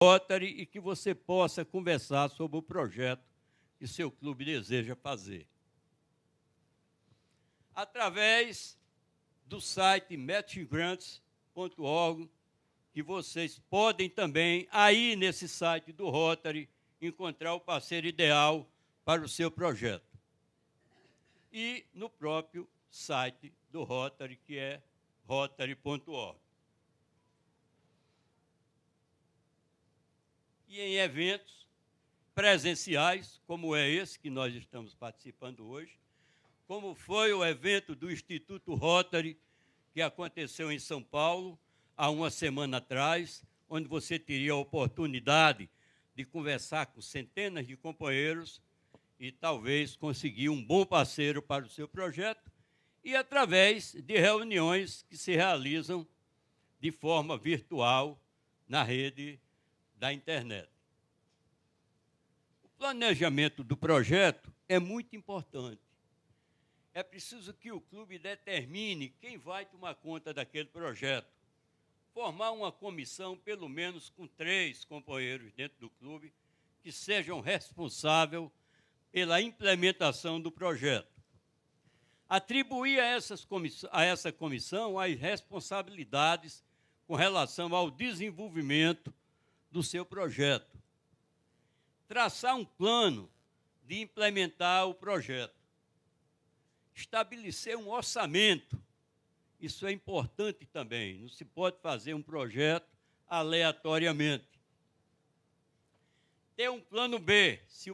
Rotary e que você possa conversar sobre o projeto que seu clube deseja fazer. Através do site matchgrants.org, que vocês podem também, aí nesse site do Rotary, encontrar o parceiro ideal para o seu projeto. E no próprio site do Rotary, que é rotary.org. E em eventos presenciais, como é esse que nós estamos participando hoje, como foi o evento do Instituto Rotary, que aconteceu em São Paulo, há uma semana atrás, onde você teria a oportunidade de conversar com centenas de companheiros e talvez conseguir um bom parceiro para o seu projeto, e através de reuniões que se realizam de forma virtual na rede da internet. O planejamento do projeto é muito importante. É preciso que o clube determine quem vai tomar conta daquele projeto. Formar uma comissão, pelo menos com 3 companheiros dentro do clube, que sejam responsáveis pela implementação do projeto. Atribuir a essa comissão as responsabilidades com relação ao desenvolvimento do seu projeto. Traçar um plano de implementar o projeto. Estabelecer um orçamento. Isso é importante também. Não se pode fazer um projeto aleatoriamente. Ter um plano B. Se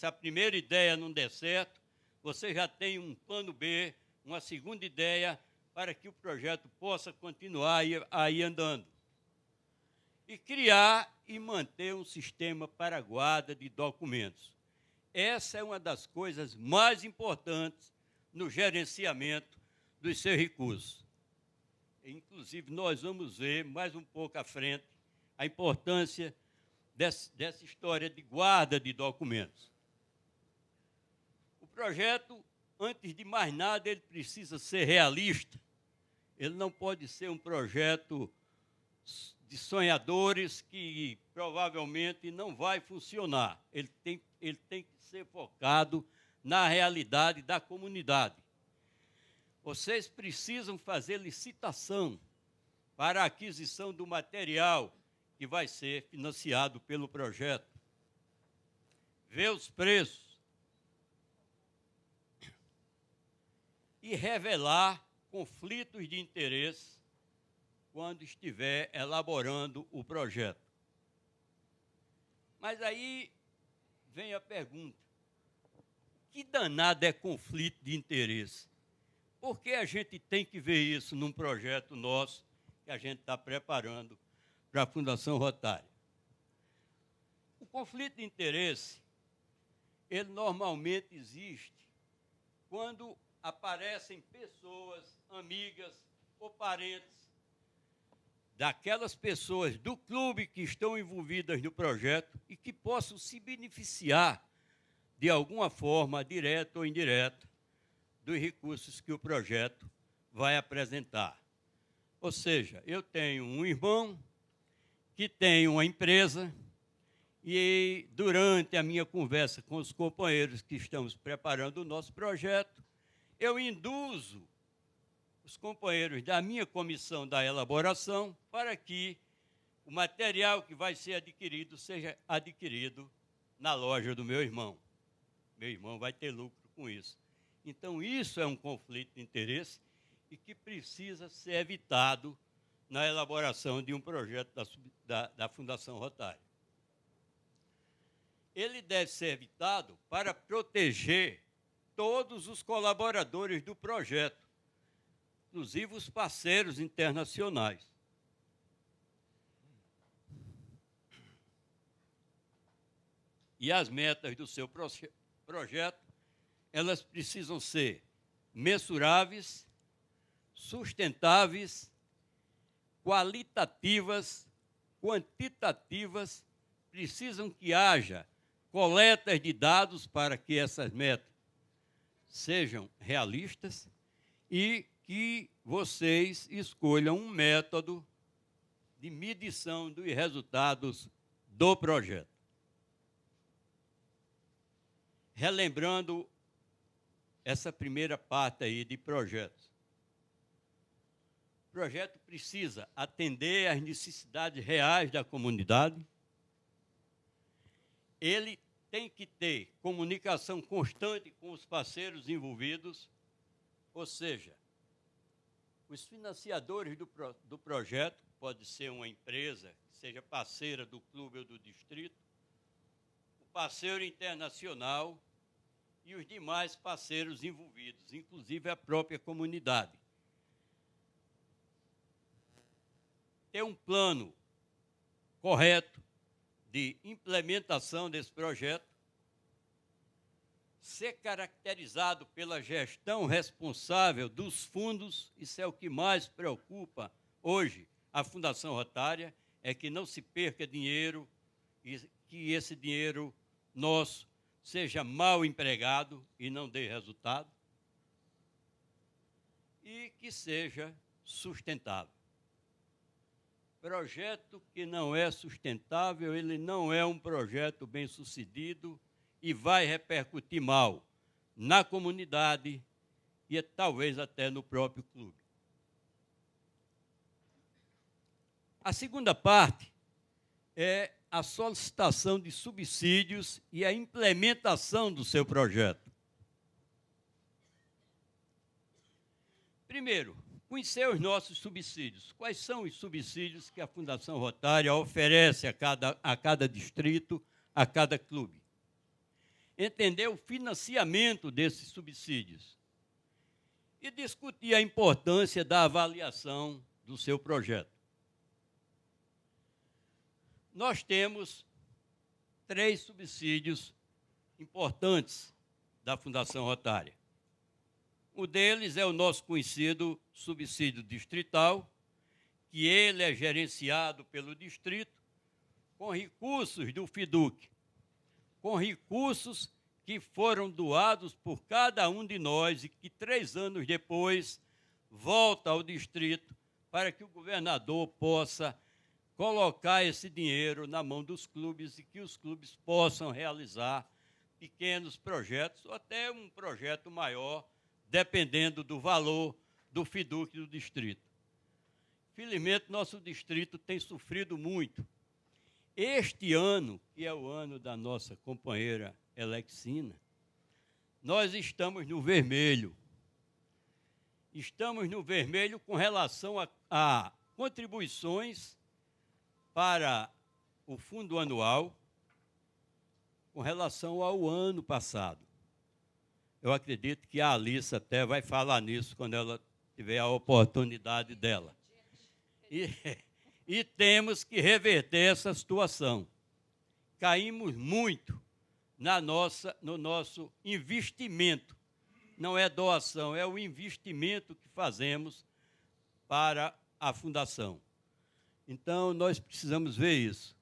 a primeira ideia não der certo, você já tem um plano B, uma segunda ideia, para que o projeto possa continuar aí andando. E criar e manter um sistema para guarda de documentos. Essa é uma das coisas mais importantes no gerenciamento dos seus recursos. Inclusive, nós vamos ver mais um pouco à frente a importância dessa história de guarda de documentos. O projeto, antes de mais nada, ele precisa ser realista. Ele não pode ser um projeto de sonhadores que provavelmente não vai funcionar. Ele tem que ser focado na realidade da comunidade. Vocês precisam fazer licitação para a aquisição do material que vai ser financiado pelo projeto. Ver os preços e revelar conflitos de interesse quando estiver elaborando o projeto. Mas aí vem a pergunta: que danado é conflito de interesse? Por que a gente tem que ver isso num projeto nosso que a gente está preparando para a Fundação Rotary? O conflito de interesse, ele normalmente existe quando aparecem pessoas, amigas ou parentes daquelas pessoas do clube que estão envolvidas no projeto e que possam se beneficiar de alguma forma, direta ou indireta, dos recursos que o projeto vai apresentar. Ou seja, eu tenho um irmão que tem uma empresa e, durante a minha conversa com os companheiros que estamos preparando o nosso projeto, eu induzo os companheiros da minha comissão da elaboração para que o material que vai ser adquirido seja adquirido na loja do meu irmão. Meu irmão vai ter lucro com isso. Então, isso é um conflito de interesse e que precisa ser evitado na elaboração de um projeto da Fundação Rotary. Ele deve ser evitado para proteger todos os colaboradores do projeto, inclusive os parceiros internacionais. E as metas do seu projeto, elas precisam ser mensuráveis, sustentáveis, qualitativas, quantitativas, precisam que haja coletas de dados para que essas metas sejam realistas e que vocês escolham um método de medição dos resultados do projeto. Relembrando essa primeira parte aí de projetos. O projeto precisa atender às necessidades reais da comunidade. Ele tem que ter comunicação constante com os parceiros envolvidos, ou seja, os financiadores do projeto, pode ser uma empresa, que seja parceira do clube ou do distrito, o parceiro internacional e os demais parceiros envolvidos, inclusive a própria comunidade. Ter um plano correto de implementação desse projeto, ser caracterizado pela gestão responsável dos fundos, isso é o que mais preocupa hoje a Fundação Rotária, é que não se perca dinheiro e que esse dinheiro nosso seja mal empregado e não dê resultado, e que seja sustentável. Projeto que não é sustentável, ele não é um projeto bem-sucedido e vai repercutir mal na comunidade e talvez até no próprio clube. A segunda parte é a solicitação de subsídios e a implementação do seu projeto. Primeiro, conhecer os nossos subsídios. Quais são os subsídios que a Fundação Rotária oferece a cada distrito, a cada clube? Entender o financiamento desses subsídios e discutir a importância da avaliação do seu projeto. Nós temos 3 subsídios importantes da Fundação Rotária. Um deles é o nosso conhecido subsídio distrital, que ele é gerenciado pelo distrito com recursos do FIDUC, com recursos que foram doados por cada um de nós e que 3 anos depois volta ao distrito para que o governador possa colocar esse dinheiro na mão dos clubes e que os clubes possam realizar pequenos projetos ou até um projeto maior, dependendo do valor do FIDUC do distrito. Felizmente, nosso distrito tem sofrido muito. Este ano, que é o ano da nossa companheira Alexina, nós estamos no vermelho. Estamos no vermelho com relação a contribuições para o fundo anual com relação ao ano passado. Eu acredito que a Alice até vai falar nisso quando ela tiver a oportunidade dela. E temos que reverter essa situação. Caímos muito no nosso investimento. Não é doação, é o investimento que fazemos para a fundação. Então, nós precisamos ver isso.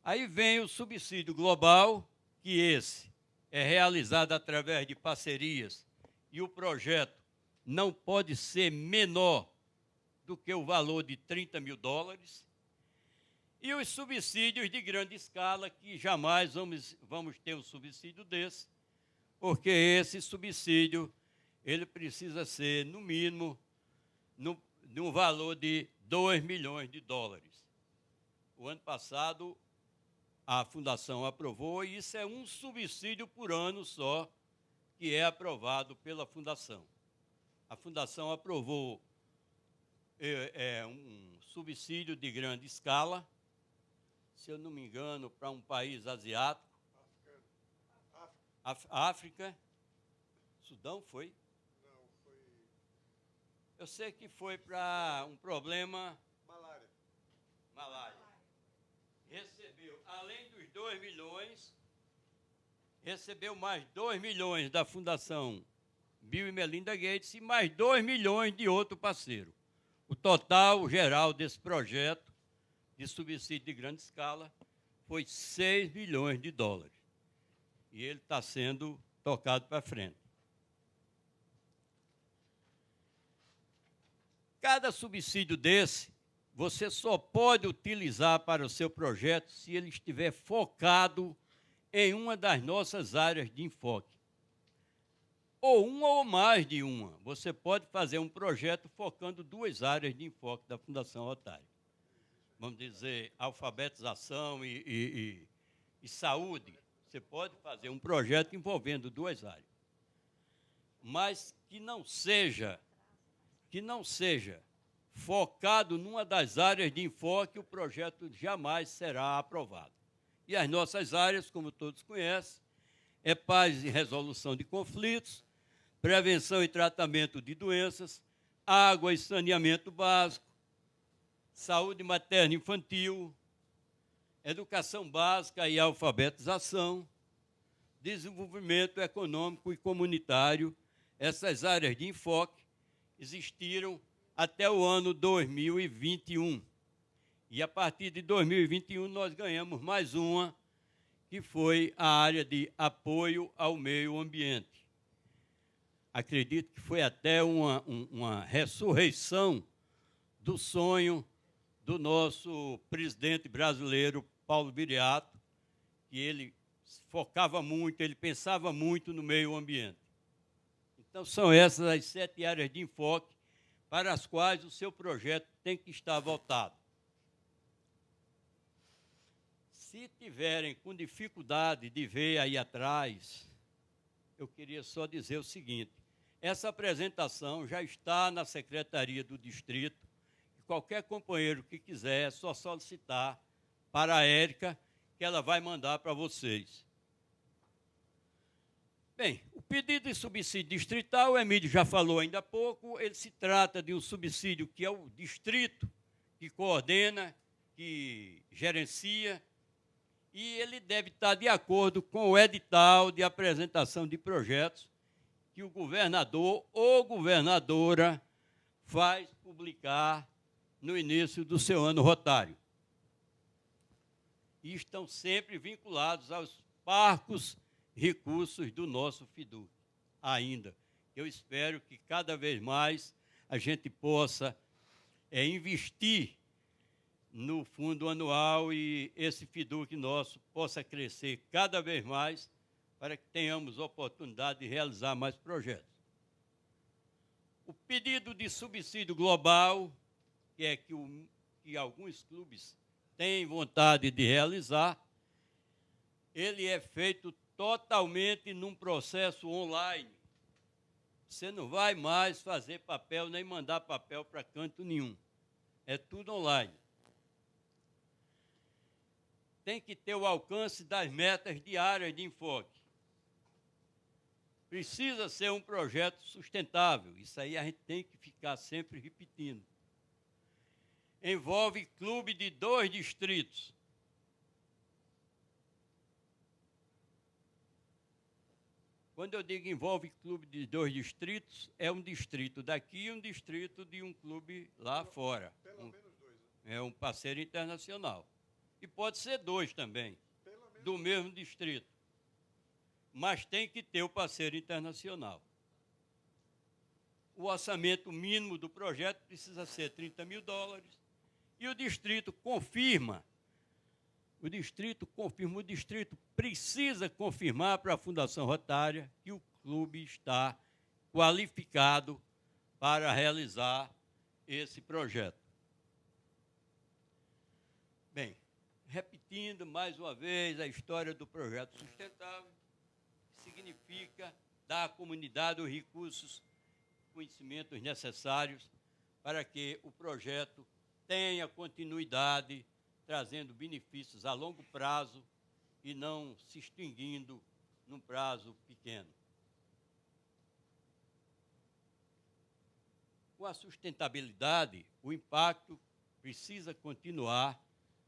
Aí vem o subsídio global, que esse é realizado através de parcerias e o projeto não pode ser menor do que o valor de $30 mil. E os subsídios de grande escala, que jamais vamos ter um subsídio desse, porque esse subsídio ele precisa ser, no mínimo, no valor de $2 milhões. O ano passado, a Fundação aprovou, e isso é um subsídio por ano só, que é aprovado pela Fundação. A Fundação aprovou um subsídio de grande escala, se eu não me engano, para um país asiático. África. Sudão foi? Não, foi... Eu sei que foi para um problema... Malária. Recebeu, além dos 2 milhões, recebeu mais 2 milhões da Fundação Bill e Melinda Gates e mais 2 milhões de outro parceiro. O total geral desse projeto de subsídio de grande escala foi $6 milhões. E ele está sendo tocado para frente. Cada subsídio desse, você só pode utilizar para o seu projeto se ele estiver focado em uma das nossas áreas de enfoque. Ou uma ou mais de uma. Você pode fazer um projeto focando 2 áreas de enfoque da Fundação Rotário. Vamos dizer, alfabetização e saúde. Você pode fazer um projeto envolvendo 2 áreas. Mas que não seja focado numa das áreas de enfoque, o projeto jamais será aprovado. E as nossas áreas, como todos conhecem, é paz e resolução de conflitos, prevenção e tratamento de doenças, água e saneamento básico, saúde materna e infantil, educação básica e alfabetização, desenvolvimento econômico e comunitário. Essas áreas de enfoque existiram até o ano 2021. E, a partir de 2021, nós ganhamos mais uma, que foi a área de apoio ao meio ambiente. Acredito que foi até uma ressurreição do sonho do nosso presidente brasileiro, Paulo Viriato, que ele focava muito, ele pensava muito no meio ambiente. Então, são essas as 7 áreas de enfoque para as quais o seu projeto tem que estar voltado. Se tiverem com dificuldade de ver aí atrás, eu queria só dizer o seguinte: essa apresentação já está na Secretaria do Distrito, e qualquer companheiro que quiser é só solicitar para a Érica, que ela vai mandar para vocês. Bem, o pedido de subsídio distrital, o Emílio já falou ainda há pouco, ele se trata de um subsídio que é o distrito que coordena, que gerencia, e ele deve estar de acordo com o edital de apresentação de projetos que o governador ou governadora faz publicar no início do seu ano rotário. E estão sempre vinculados aos parcos recursos do nosso FIDUC. Ainda, eu espero que cada vez mais a gente possa investir no fundo anual e esse FIDUC nosso possa crescer cada vez mais para que tenhamos oportunidade de realizar mais projetos. O pedido de subsídio global, que é que alguns clubes têm vontade de realizar, ele é feito totalmente num processo online. Você não vai mais fazer papel, nem mandar papel para canto nenhum. É tudo online. Tem que ter o alcance das metas diárias de enfoque. Precisa ser um projeto sustentável. Isso aí a gente tem que ficar sempre repetindo. Envolve clube de 2 distritos. Quando eu digo envolve clube de 2 distritos, é um distrito daqui e um distrito de um clube lá fora. Pelo menos 2. Né? É um parceiro internacional. E pode ser 2 também, do mesmo distrito. Mas tem que ter o parceiro internacional. O orçamento mínimo do projeto precisa ser $30 mil. E o distrito confirma. O distrito precisa confirmar para a Fundação Rotária que o clube está qualificado para realizar esse projeto. Bem, repetindo mais uma vez a história do projeto sustentável, significa dar à comunidade os recursos, conhecimentos necessários para que o projeto tenha continuidade, trazendo benefícios a longo prazo e não se extinguindo num prazo pequeno. Com a sustentabilidade, o impacto precisa continuar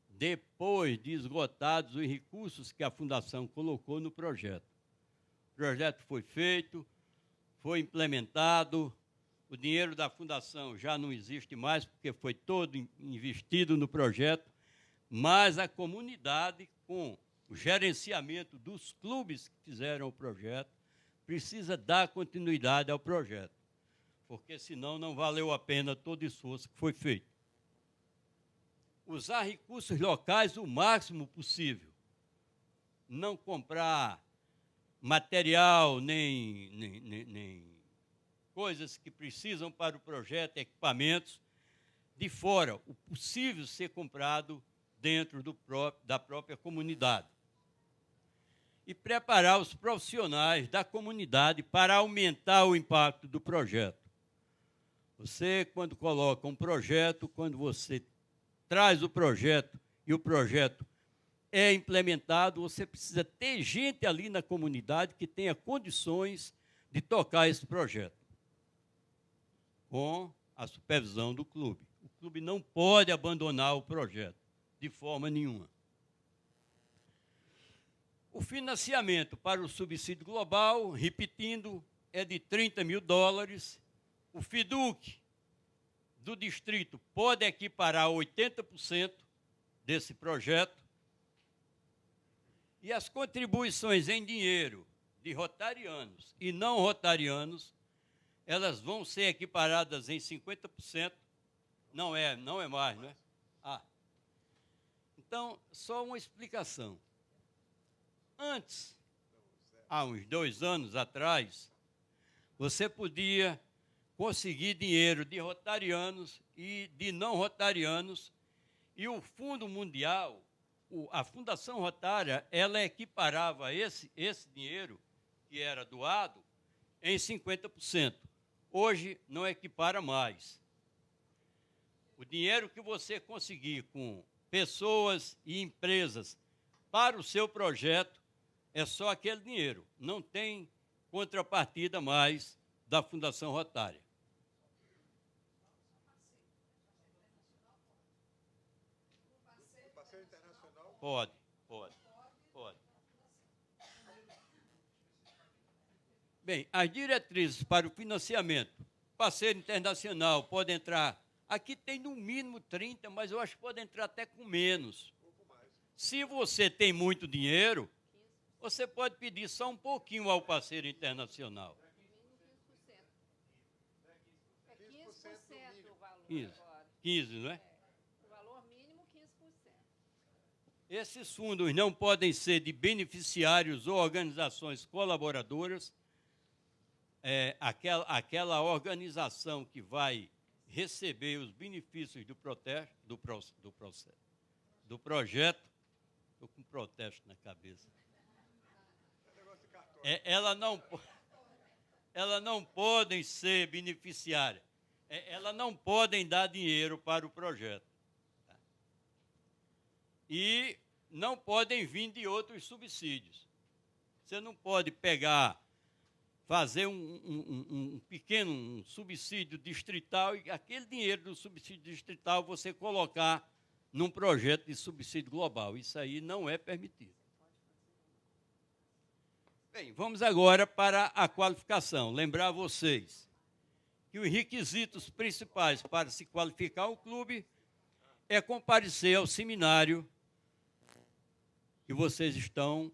depois de esgotados os recursos que a Fundação colocou no projeto. O projeto foi feito, foi implementado, o dinheiro da Fundação já não existe mais, porque foi todo investido no projeto, mas a comunidade, com o gerenciamento dos clubes que fizeram o projeto, precisa dar continuidade ao projeto, porque senão não valeu a pena todo o esforço que foi feito. usar recursos locais o máximo possível. Não comprar material, nem coisas que precisam para o projeto, equipamentos, de fora, o possível ser comprado dentro da própria comunidade. E preparar os profissionais da comunidade para aumentar o impacto do projeto. Você, quando coloca um projeto, quando você traz o projeto e o projeto é implementado, você precisa ter gente ali na comunidade que tenha condições de tocar esse projeto, com a supervisão do clube. O clube não pode abandonar o projeto, de forma nenhuma. O financiamento para o subsídio global, repetindo, é de $30 mil. O FIDUC do distrito pode equiparar 80% desse projeto. E as contribuições em dinheiro de rotarianos e não rotarianos, elas vão ser equiparadas em 50%. Não é mais, não é? Então, só uma explicação. Antes, há uns 2 anos atrás, você podia conseguir dinheiro de rotarianos e de não rotarianos, e o Fundo Mundial, a Fundação Rotária, ela equiparava esse dinheiro que era doado em 50%. Hoje não equipara mais. O dinheiro que você conseguir com pessoas e empresas para o seu projeto é só aquele dinheiro. Não tem contrapartida mais da Fundação Rotária. Pode. Bem, as diretrizes para o financiamento, parceiro internacional, pode entrar, aqui tem no mínimo 30, mas eu acho que pode entrar até com menos. Se você tem muito dinheiro, você pode pedir só um pouquinho ao parceiro internacional. É 15% o valor 15, agora. 15, não é? O valor mínimo, 15%. Esses fundos não podem ser de beneficiários ou organizações colaboradoras. Aquela organização que vai receber os benefícios do projeto, estou com protesto na cabeça. Ela não podem ser beneficiárias. Elas não podem dar dinheiro para o projeto. Tá? E não podem vir de outros subsídios. Você não pode fazer um pequeno subsídio distrital e aquele dinheiro do subsídio distrital você colocar num projeto de subsídio global. Isso aí não é permitido. Bem, vamos agora para a qualificação. Lembrar a vocês que os requisitos principais para se qualificar ao clube é comparecer ao seminário que vocês estão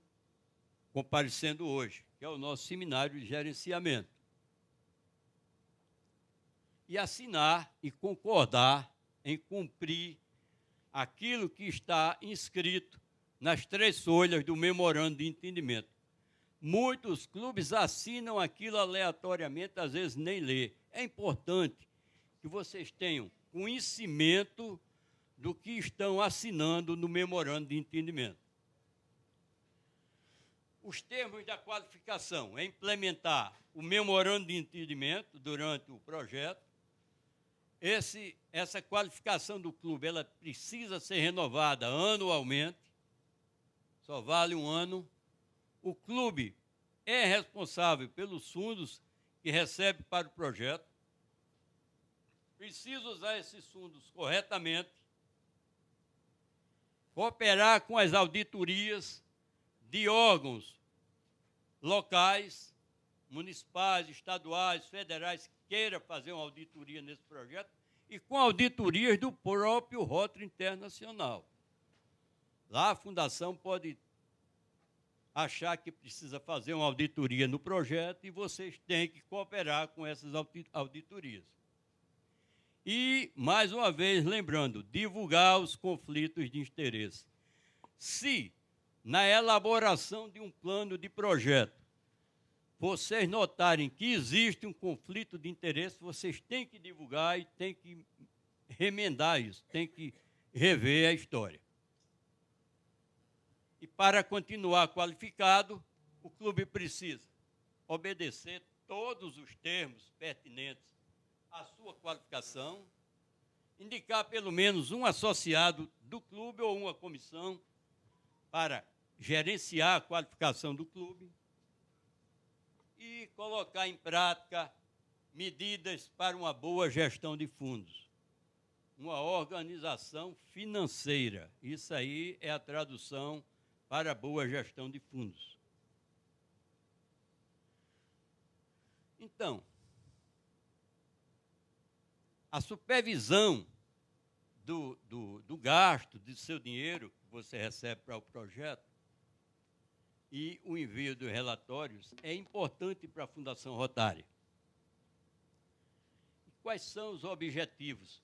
comparecendo hoje, que é o nosso seminário de gerenciamento. E assinar e concordar em cumprir aquilo que está inscrito nas 3 folhas do memorando de entendimento. Muitos clubes assinam aquilo aleatoriamente, às vezes nem lê. É importante que vocês tenham conhecimento do que estão assinando no memorando de entendimento. Os termos da qualificação é implementar o memorando de entendimento durante o projeto. Essa qualificação do clube ela precisa ser renovada anualmente, só vale 1 ano. O clube é responsável pelos fundos que recebe para o projeto. Precisa usar esses fundos corretamente, cooperar com as auditorias de órgãos locais, municipais, estaduais, federais, que queira fazer uma auditoria nesse projeto, e com auditorias do próprio Rotary Internacional. Lá a Fundação pode achar que precisa fazer uma auditoria no projeto e vocês têm que cooperar com essas auditorias. E, mais uma vez, lembrando, divulgar os conflitos de interesse. Se, na elaboração de um plano de projeto, vocês notarem que existe um conflito de interesse, vocês têm que divulgar e têm que remendar isso, têm que rever a história. E para continuar qualificado, o clube precisa obedecer todos os termos pertinentes à sua qualificação, indicar pelo menos um associado do clube ou uma comissão para gerenciar a qualificação do clube e colocar em prática medidas para uma boa gestão de fundos. Uma organização financeira. Isso aí é a tradução para boa gestão de fundos. Então, a supervisão do gasto do seu dinheiro que você recebe para o projeto e o envio dos relatórios é importante para a Fundação Rotária. E quais são os objetivos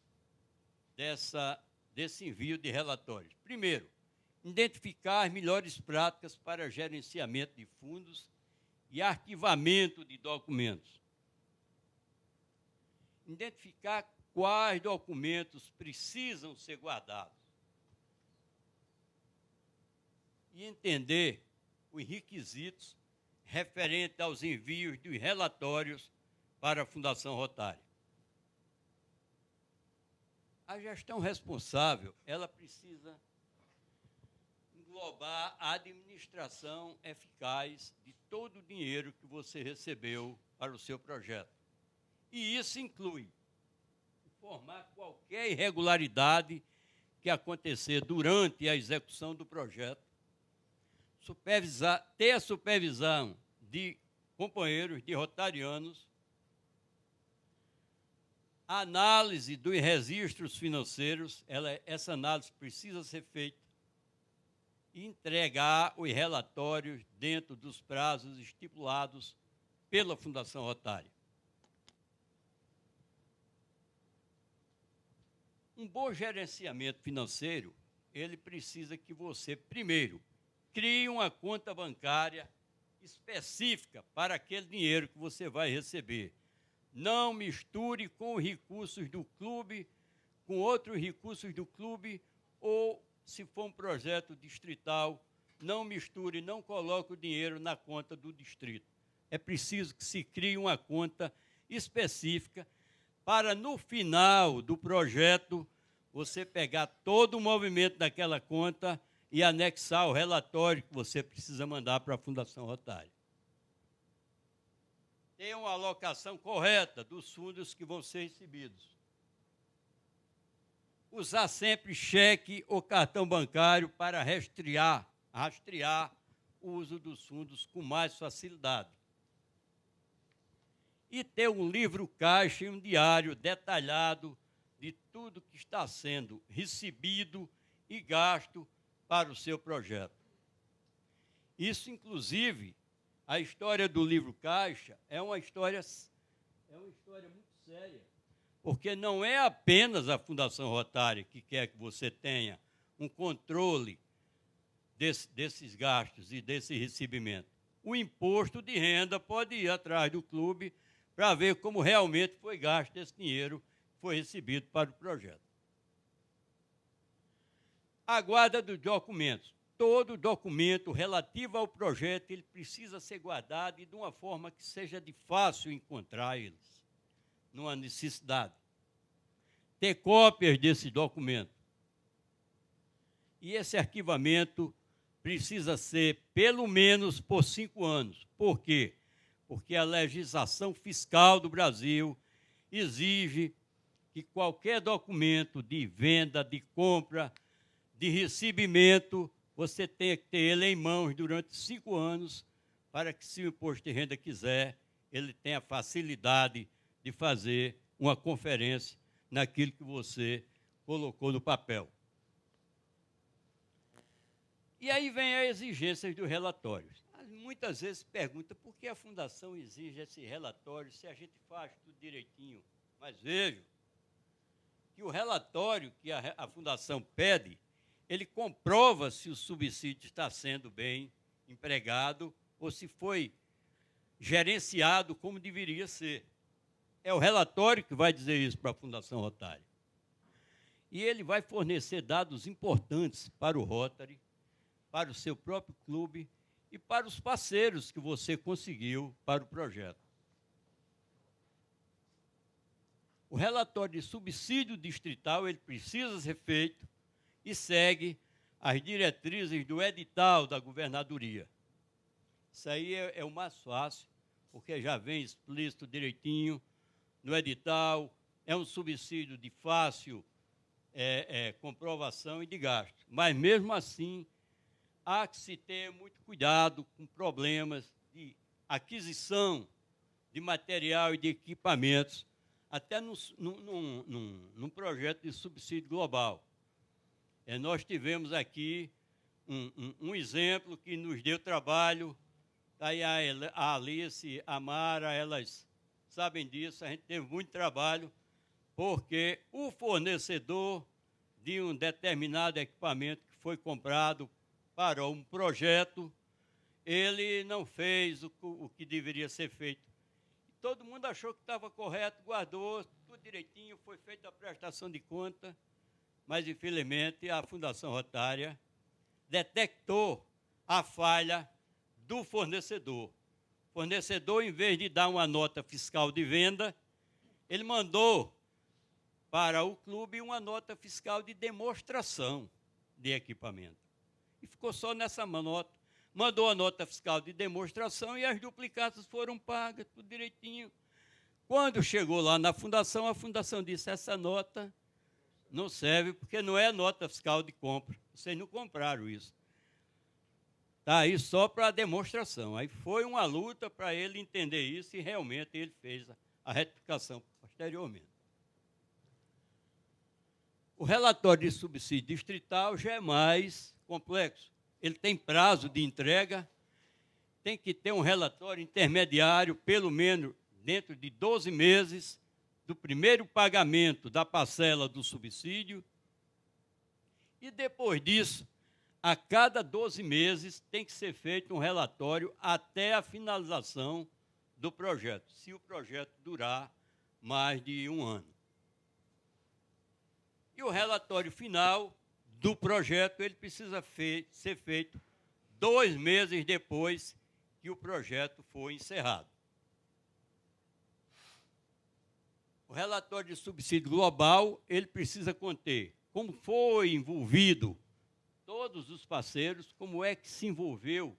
desse envio de relatórios? Primeiro, identificar as melhores práticas para gerenciamento de fundos e arquivamento de documentos. Identificar quais documentos precisam ser guardados. E entender os requisitos referentes aos envios dos relatórios para a Fundação Rotária. A gestão responsável, ela precisa englobar a administração eficaz de todo o dinheiro que você recebeu para o seu projeto. E isso inclui informar qualquer irregularidade que acontecer durante a execução do projeto, ter a supervisão de companheiros, de rotarianos, a análise dos registros financeiros, essa análise precisa ser feita, e entregar os relatórios dentro dos prazos estipulados pela Fundação Rotária. Um bom gerenciamento financeiro, ele precisa que você, primeiro, crie uma conta bancária específica para aquele dinheiro que você vai receber. Não misture com os recursos do clube, com outros recursos do clube, ou, se for um projeto distrital, não misture, não coloque o dinheiro na conta do distrito. É preciso que se crie uma conta específica para, no final do projeto, você pegar todo o movimento daquela conta e anexar o relatório que você precisa mandar para a Fundação Rotária. Ter uma alocação correta dos fundos que vão ser recebidos. Usar sempre cheque ou cartão bancário para rastrear o uso dos fundos com mais facilidade. E ter um livro caixa e um diário detalhado de tudo que está sendo recebido e gasto para o seu projeto. Isso, inclusive, a história do livro caixa é uma história muito séria, porque não é apenas a Fundação Rotária que quer que você tenha um controle desses gastos e desse recebimento. O imposto de renda pode ir atrás do clube para ver como realmente foi gasto esse dinheiro que foi recebido para o projeto. A guarda dos documentos. Todo documento relativo ao projeto ele precisa ser guardado e de uma forma que seja de fácil encontrar eles. Não há necessidade. Ter cópias desse documento. E esse arquivamento precisa ser pelo menos por 5 anos. Por quê? Porque a legislação fiscal do Brasil exige que qualquer documento de venda, de compra, de recebimento, você tenha que ter ele em mãos durante 5 anos, para que, se o imposto de renda quiser, ele tenha facilidade de fazer uma conferência naquilo que você colocou no papel. E aí vem as exigências dos relatórios. Muitas vezes pergunta por que a Fundação exige esse relatório se a gente faz tudo direitinho. Mas vejam, que o relatório que a Fundação pede, ele comprova se o subsídio está sendo bem empregado ou se foi gerenciado como deveria ser. É o relatório que vai dizer isso para a Fundação Rotary. E ele vai fornecer dados importantes para o Rotary, para o seu próprio clube e para os parceiros que você conseguiu para o projeto. O relatório de subsídio distrital ele precisa ser feito e segue as diretrizes do edital da governadoria. Isso aí é o mais fácil, porque já vem explícito direitinho no edital, é um subsídio de fácil comprovação e de gasto. Mas, mesmo assim, há que se ter muito cuidado com problemas de aquisição de material e de equipamentos, até num projeto de subsídio global. Nós tivemos aqui um exemplo que nos deu trabalho, aí a Alice, a Mara, elas sabem disso, a gente teve muito trabalho, porque o fornecedor de um determinado equipamento que foi comprado para um projeto, ele não fez o que deveria ser feito. Todo mundo achou que estava correto, guardou tudo direitinho, foi feita a prestação de conta, mas, infelizmente, a Fundação Rotária detectou a falha do fornecedor. O fornecedor, em vez de dar uma nota fiscal de venda, ele mandou para o clube uma nota fiscal de demonstração de equipamento. E ficou só nessa nota. Mandou a nota fiscal de demonstração e as duplicatas foram pagas, tudo direitinho. Quando chegou lá na Fundação, a Fundação disse, essa nota não serve porque não é nota fiscal de compra. Vocês não compraram isso. Está aí só para demonstração. Aí foi uma luta para ele entender isso e realmente ele fez a retificação posteriormente. O relatório de subsídio distrital já é mais complexo. Ele tem prazo de entrega, tem que ter um relatório intermediário, pelo menos dentro de 12 meses, do primeiro pagamento da parcela do subsídio, e depois disso, a cada 12 meses, tem que ser feito um relatório até a finalização do projeto, se o projeto durar mais de um ano. E o relatório final do projeto, ele precisa ser feito 2 meses depois que o projeto for encerrado. O relatório de subsídio global, ele precisa conter como foi envolvido todos os parceiros, como é que se envolveu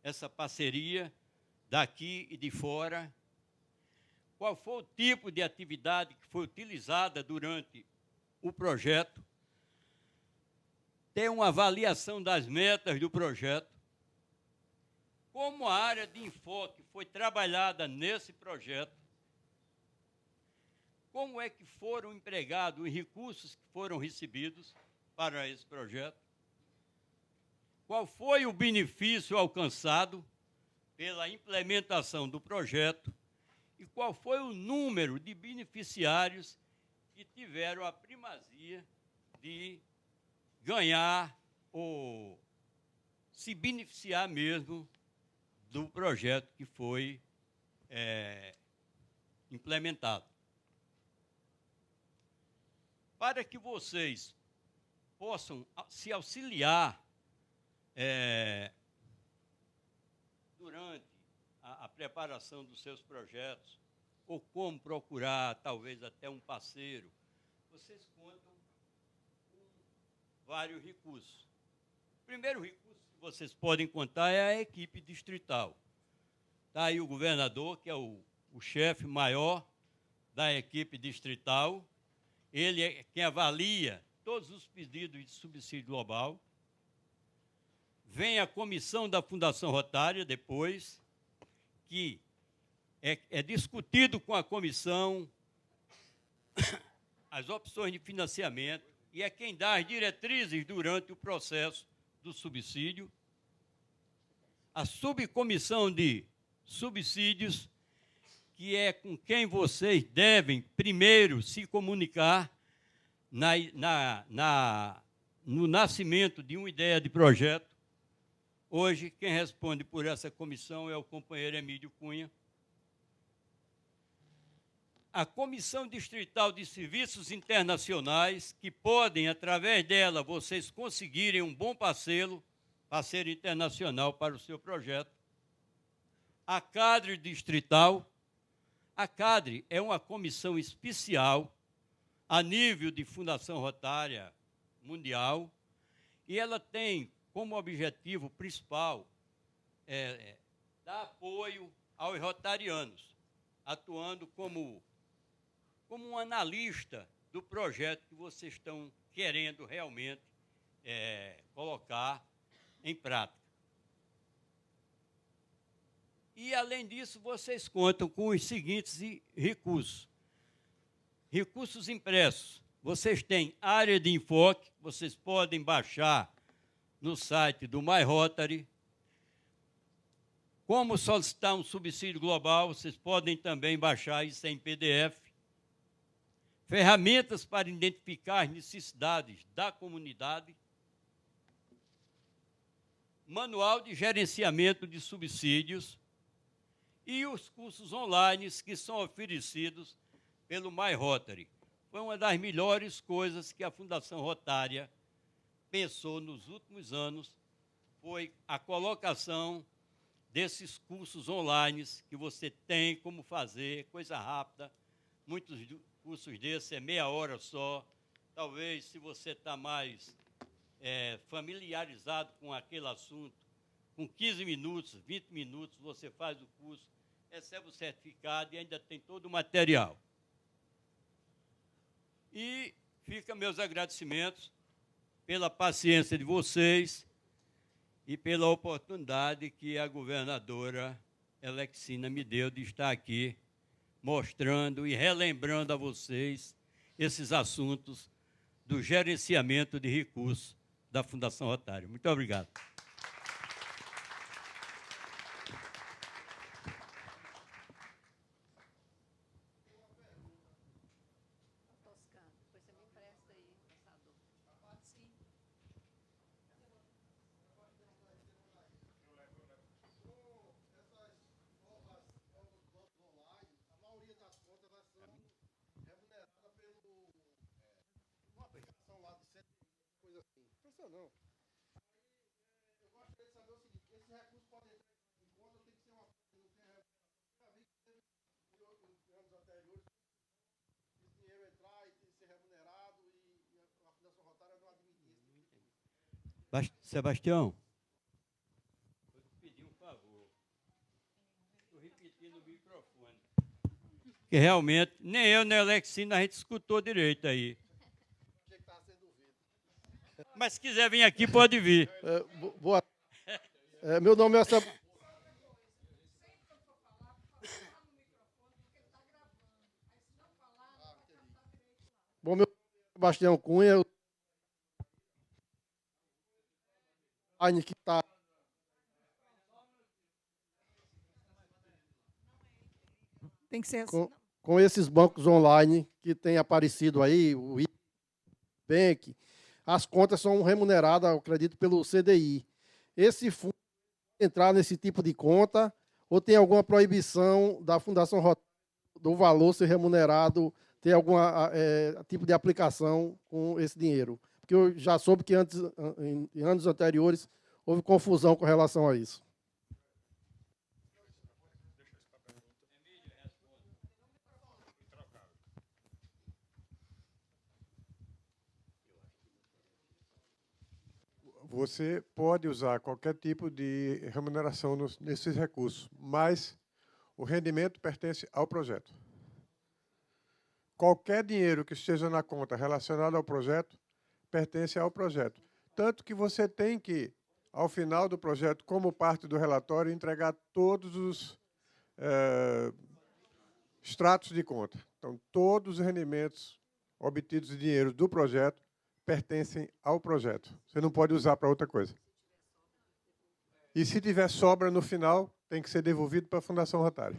essa parceria daqui e de fora, qual foi o tipo de atividade que foi utilizada durante o projeto, ter uma avaliação das metas do projeto, como a área de enfoque foi trabalhada nesse projeto, como é que foram empregados os recursos que foram recebidos para esse projeto, qual foi o benefício alcançado pela implementação do projeto e qual foi o número de beneficiários que tiveram a primazia de ganhar ou se beneficiar mesmo do projeto que foi implementado. Para que vocês possam se auxiliar durante a preparação dos seus projetos, ou como procurar, talvez, até um parceiro, vocês contam com vários recursos. O primeiro recurso que vocês podem contar é a equipe distrital. Está aí o governador, que é o chefe maior da equipe distrital. Ele é quem avalia todos os pedidos de subsídio global. Vem a comissão da Fundação Rotária depois, que é discutido com a comissão as opções de financiamento e é quem dá as diretrizes durante o processo do subsídio. A subcomissão de subsídios, que é com quem vocês devem primeiro se comunicar no nascimento de uma ideia de projeto. Hoje, quem responde por essa comissão é o companheiro Emílio Cunha. A Comissão Distrital de Serviços Internacionais, que podem, através dela, vocês conseguirem um bom parceiro internacional para o seu projeto. A CADRE Distrital. A CADRE é uma comissão especial a nível de Fundação Rotária Mundial, e ela tem como objetivo principal dar apoio aos rotarianos, atuando como um analista do projeto que vocês estão querendo realmente colocar em prática. E, além disso, vocês contam com os seguintes recursos. Recursos impressos. Vocês têm área de enfoque, vocês podem baixar no site do MyRotary. Como solicitar um subsídio global, vocês podem também baixar isso em PDF. Ferramentas para identificar as necessidades da comunidade. Manual de gerenciamento de subsídios. E os cursos online que são oferecidos pelo MyRotary. Foi uma das melhores coisas que a Fundação Rotária pensou nos últimos anos, foi a colocação desses cursos online que você tem como fazer, coisa rápida. Muitos cursos desses é meia hora só. Talvez, se você está mais familiarizado com aquele assunto, com 15 minutos, 20 minutos, você faz o curso, recebe o certificado e ainda tem todo o material. E fica meus agradecimentos pela paciência de vocês e pela oportunidade que a governadora Alexina me deu de estar aqui mostrando e relembrando a vocês esses assuntos do gerenciamento de recursos da Fundação Rotária. Muito obrigado. Toscano, depois você me empresta aí, passador. Pode sim. Não. Eu gostaria de saber o seguinte, esse recurso pode entrar em conta, tem que ser uma coisa que não tenha... Já vi que teve em anos anteriores, esse dinheiro entrar e ser remunerado e a Fundação Rotária não admitir esse tipo de coisa. Sebastião, vou te pedir um favor. Estou repetindo o microfone. Que realmente, nem eu, nem a Alexina, a gente escutou direito aí. Mas se quiser vir aqui, pode vir. Boa. Meu nome é Bom, meu nome é Sebastião Cunha. Que está... Tem que ser assim. Com esses bancos online que têm aparecido aí, o Bank, as contas são remuneradas, eu acredito, pelo CDI. Esse fundo entrar nesse tipo de conta ou tem alguma proibição da Fundação Rotária do valor ser remunerado, ter algum tipo de aplicação com esse dinheiro? Porque eu já soube que antes, em anos anteriores houve confusão com relação a isso. Você pode usar qualquer tipo de remuneração nesses recursos, mas o rendimento pertence ao projeto. Qualquer dinheiro que esteja na conta relacionado ao projeto pertence ao projeto. Tanto que você tem que, ao final do projeto, como parte do relatório, entregar todos os extratos de conta. Então, todos os rendimentos obtidos de dinheiro do projeto pertencem ao projeto. Você não pode usar para outra coisa. E se tiver sobra no final, tem que ser devolvido para a Fundação Rotária.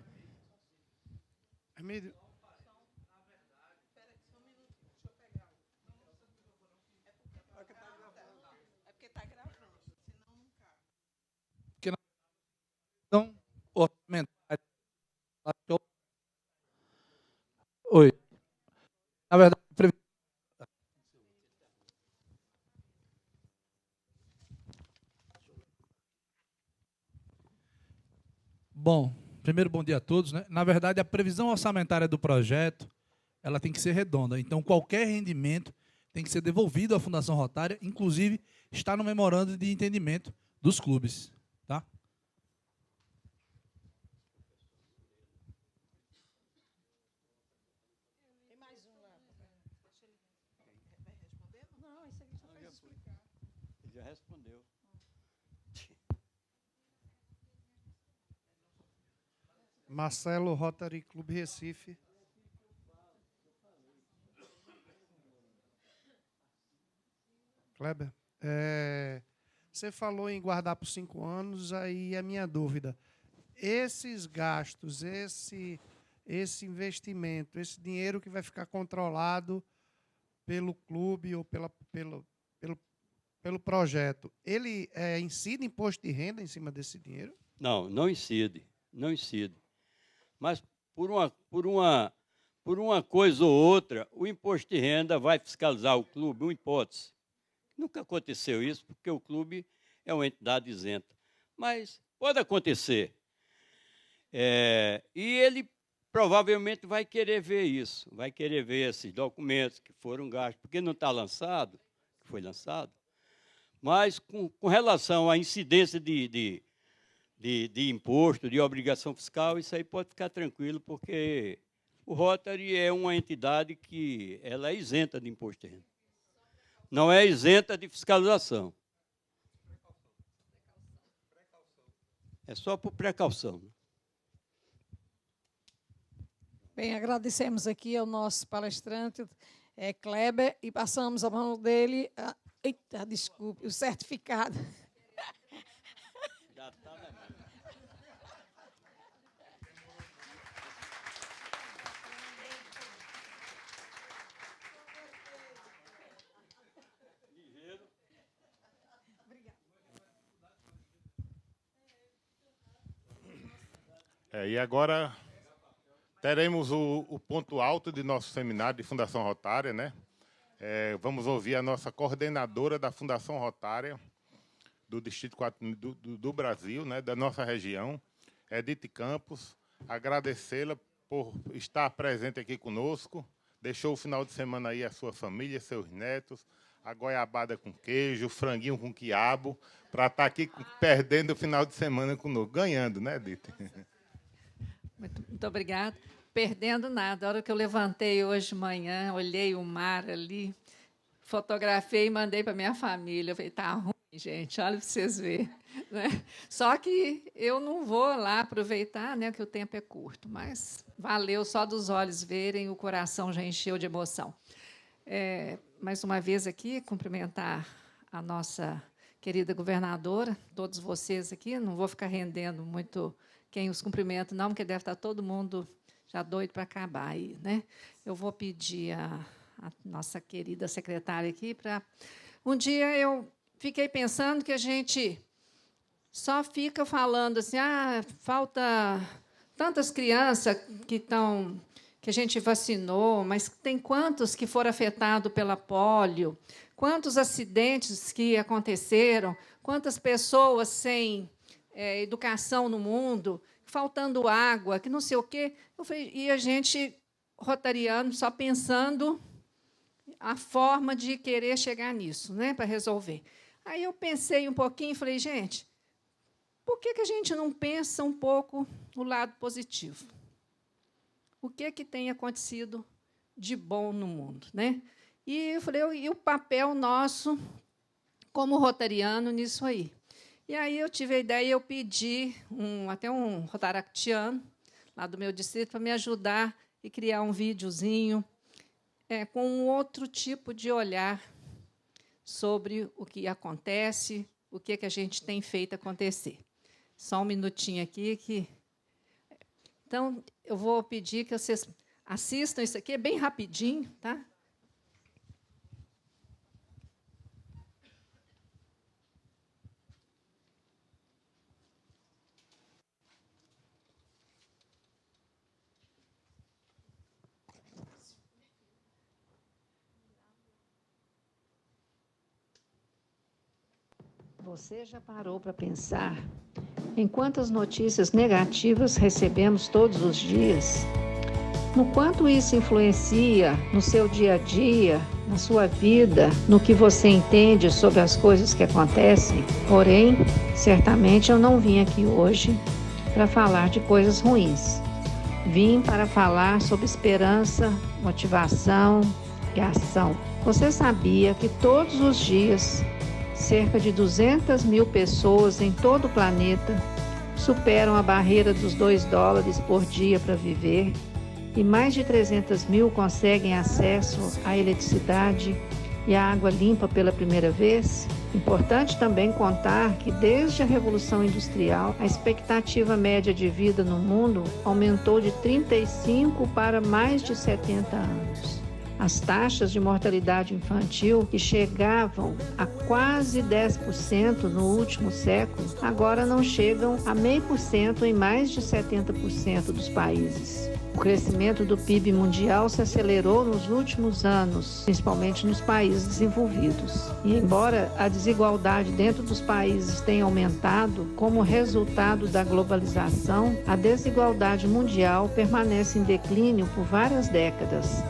Bom, primeiro bom dia a todos, né? Na verdade, a previsão orçamentária do projeto, ela tem que ser redonda. Então, qualquer rendimento tem que ser devolvido à Fundação Rotária, inclusive está no memorando de entendimento dos clubes, tá? Já respondeu. Marcelo, Rotary Clube Recife. Kleber, você falou em guardar por 5 anos, aí a minha dúvida. Esses gastos, esse investimento, esse dinheiro que vai ficar controlado pelo clube ou pelo projeto, ele incide imposto de renda em cima desse dinheiro? Não, não incide, não incide. Mas por uma coisa ou outra, o imposto de renda vai fiscalizar o clube, uma hipótese. Nunca aconteceu isso, porque o clube é uma entidade isenta. Mas pode acontecer. E ele provavelmente vai querer ver isso, vai querer ver esses documentos que foram gastos, porque não está lançado, que foi lançado. Mas com relação à incidência de imposto, de obrigação fiscal, isso aí pode ficar tranquilo, porque o Rotary é uma entidade que ela é isenta de imposto de renda. Não é isenta de fiscalização. É só por precaução. Bem, agradecemos aqui ao nosso palestrante, Kleber, e passamos a mão dele, desculpe, o certificado. Já está na mão. E agora teremos o ponto alto de nosso seminário de Fundação Rotária, né? Vamos ouvir a nossa coordenadora da Fundação Rotária do Distrito 4 do Brasil, né? Da nossa região, Edith Campos. Agradecê-la por estar presente aqui conosco. Deixou o final de semana aí a sua família, seus netos, a goiabada com queijo, o franguinho com quiabo, para estar aqui perdendo o final de semana conosco. Ganhando, né, Edith? Muito obrigada. Perdendo nada. A hora que eu levantei hoje de manhã, olhei o mar ali, fotografei e mandei para minha família. Eu falei, tá ruim, gente, olha para vocês verem. Né? Só que eu não vou lá aproveitar, né, que o tempo é curto, mas valeu só dos olhos verem, o coração já encheu de emoção. Mais uma vez aqui, cumprimentar a nossa querida governadora, todos vocês aqui, não vou ficar rendendo muito quem os cumprimenta, não, porque deve estar todo mundo já doido para acabar aí, né? Eu vou pedir a nossa querida secretária aqui para... Um dia eu fiquei pensando que a gente só fica falando assim, falta tantas crianças que a gente vacinou, mas tem quantos que foram afetados pela polio, quantos acidentes que aconteceram, quantas pessoas sem educação no mundo, faltando água, que não sei o quê. E a gente, rotariano, só pensando a forma de querer chegar nisso, né, para resolver. Aí eu pensei um pouquinho e falei, gente, por que a gente não pensa um pouco no lado positivo? O que tem acontecido de bom no mundo, né? E eu falei, e o papel nosso como rotariano nisso aí? E aí eu tive a ideia, eu pedi até um rotaractiano lá do meu distrito para me ajudar e criar um videozinho com um outro tipo de olhar sobre o que acontece, o que a gente tem feito acontecer. Só um minutinho aqui. Então, eu vou pedir que vocês assistam isso aqui, é bem rapidinho, tá? Você já parou para pensar em quantas notícias negativas recebemos todos os dias, no quanto isso influencia no seu dia a dia, na sua vida, no que você entende sobre as coisas que acontecem. Porém, certamente eu não vim aqui hoje para falar de coisas ruins. Vim para falar sobre esperança, motivação e ação. Você sabia que todos os dias, cerca de 200 mil pessoas em todo o planeta superam a barreira dos $2 por dia para viver? E mais de 300 mil conseguem acesso à eletricidade e à água limpa pela primeira vez? Importante também contar que, desde a Revolução Industrial, a expectativa média de vida no mundo aumentou de 35 para mais de 70 anos. As taxas de mortalidade infantil, que chegavam a quase 10% no último século, agora não chegam a 0,5% em mais de 70% dos países. O crescimento do PIB mundial se acelerou nos últimos anos, principalmente nos países desenvolvidos. E embora a desigualdade dentro dos países tenha aumentado como resultado da globalização, a desigualdade mundial permanece em declínio por várias décadas,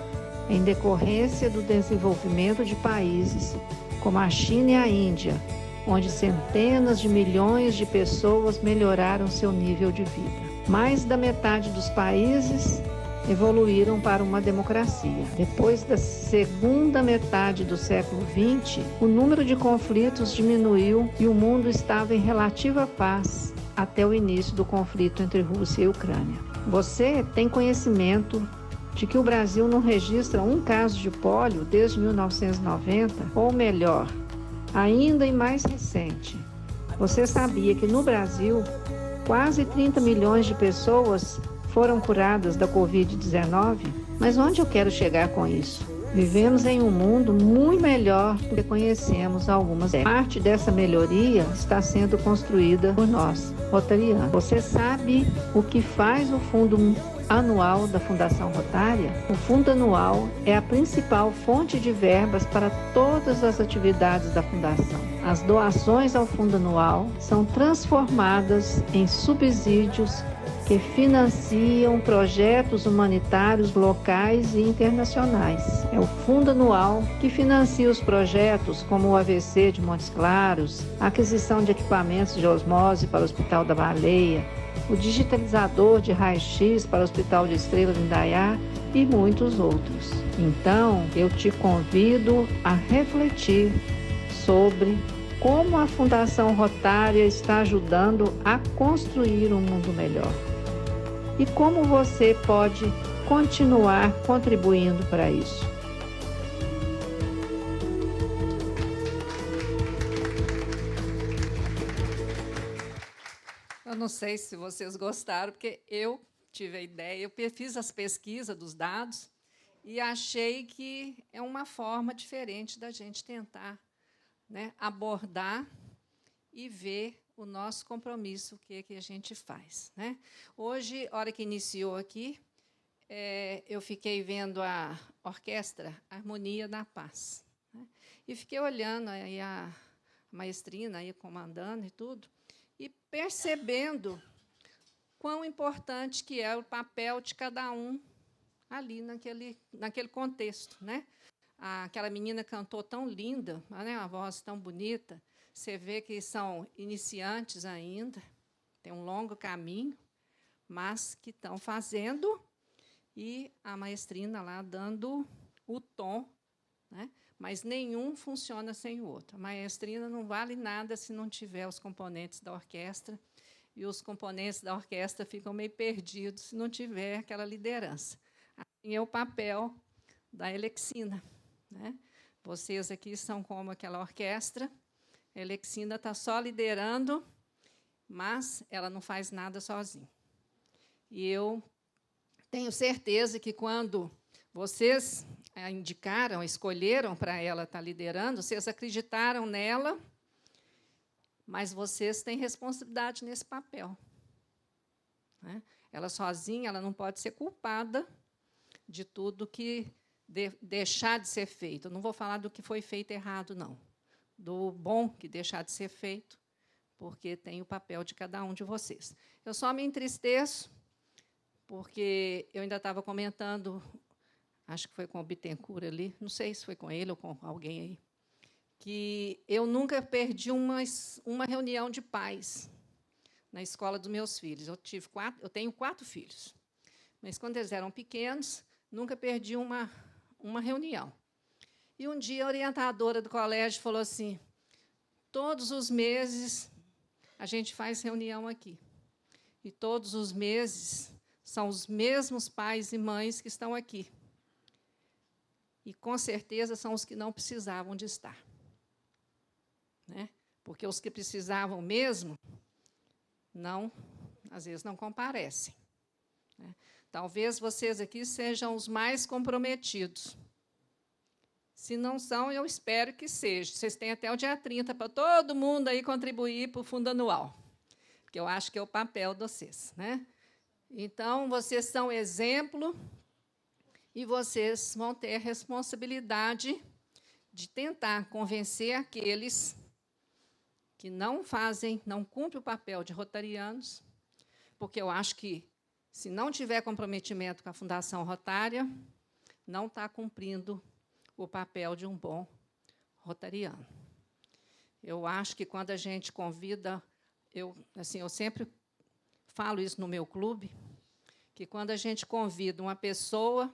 em decorrência do desenvolvimento de países como a China e a Índia, onde centenas de milhões de pessoas melhoraram seu nível de vida. Mais da metade dos países evoluíram para uma democracia. Depois da segunda metade do século XX, o número de conflitos diminuiu e o mundo estava em relativa paz até o início do conflito entre Rússia e Ucrânia. Você tem conhecimento de que o Brasil não registra um caso de pólio desde 1990, ou melhor, ainda e mais recente. Você sabia que no Brasil, quase 30 milhões de pessoas foram curadas da Covid-19? Mas onde eu quero chegar com isso? Vivemos em um mundo muito melhor do que conhecemos há algumas décadas. Parte dessa melhoria está sendo construída por nós, rotarianos. Você sabe o que faz o Fundo Anual da Fundação Rotária? O Fundo Anual é a principal fonte de verbas para todas as atividades da Fundação. As doações ao Fundo Anual são transformadas em subsídios que financiam projetos humanitários locais e internacionais. É o Fundo Anual que financia os projetos como o AVC de Montes Claros, a aquisição de equipamentos de osmose para o Hospital da Baleia, o digitalizador de raio-x para o Hospital de Estrela de Indaiá e muitos outros. Então, eu te convido a refletir sobre como a Fundação Rotária está ajudando a construir um mundo melhor. E como você pode continuar contribuindo para isso. Eu não sei se vocês gostaram, porque eu tive a ideia, eu fiz as pesquisas dos dados e achei que é uma forma diferente da gente tentar, né, abordar e ver o nosso compromisso, o que a gente faz, né? Hoje, a hora que iniciou aqui, eu fiquei vendo a orquestra Harmonia da Paz, né? E fiquei olhando aí a maestrina aí comandando e tudo, e percebendo quão importante que é o papel de cada um ali naquele contexto, né? Aquela menina cantou tão linda, né? Uma voz tão bonita. Você vê que são iniciantes ainda, tem um longo caminho, mas que estão fazendo, e a maestrina lá dando o tom, né? Mas nenhum funciona sem o outro. A maestrina não vale nada se não tiver os componentes da orquestra, e os componentes da orquestra ficam meio perdidos se não tiver aquela liderança. Assim é o papel da Elexina, né? Vocês aqui são como aquela orquestra. A Elexina está só liderando, mas ela não faz nada sozinha. E eu tenho certeza que, quando vocês a indicaram, escolheram para ela estar liderando, vocês acreditaram nela, mas vocês têm responsabilidade nesse papel, né? Ela sozinha, ela não pode ser culpada de tudo que deixar de ser feito. Eu não vou falar do que foi feito errado, não. Do bom que deixar de ser feito, porque tem o papel de cada um de vocês. Eu só me entristeço, porque eu ainda estava comentando, acho que foi com o Bittencourt ali, não sei se foi com ele ou com alguém aí, que eu nunca perdi uma reunião de pais na escola dos meus filhos. Eu tenho 4 filhos, mas, quando eles eram pequenos, nunca perdi uma reunião. E um dia a orientadora do colégio falou assim: todos os meses a gente faz reunião aqui. E todos os meses são os mesmos pais e mães que estão aqui. E, com certeza, são os que não precisavam de estar. Né? Porque os que precisavam mesmo, às vezes não comparecem. Né? Talvez vocês aqui sejam os mais comprometidos. Se não são, eu espero que sejam. Vocês têm até o dia 30 para todo mundo aí contribuir para o fundo anual, porque eu acho que é o papel de vocês. Né? Então, vocês são exemplo e vocês vão ter a responsabilidade de tentar convencer aqueles que não cumprem o papel de rotarianos, porque eu acho que, se não tiver comprometimento com a Fundação Rotária, não está cumprindo o papel de um bom rotariano. Eu acho que, quando a gente convida, eu sempre falo isso no meu clube, que, quando a gente convida uma pessoa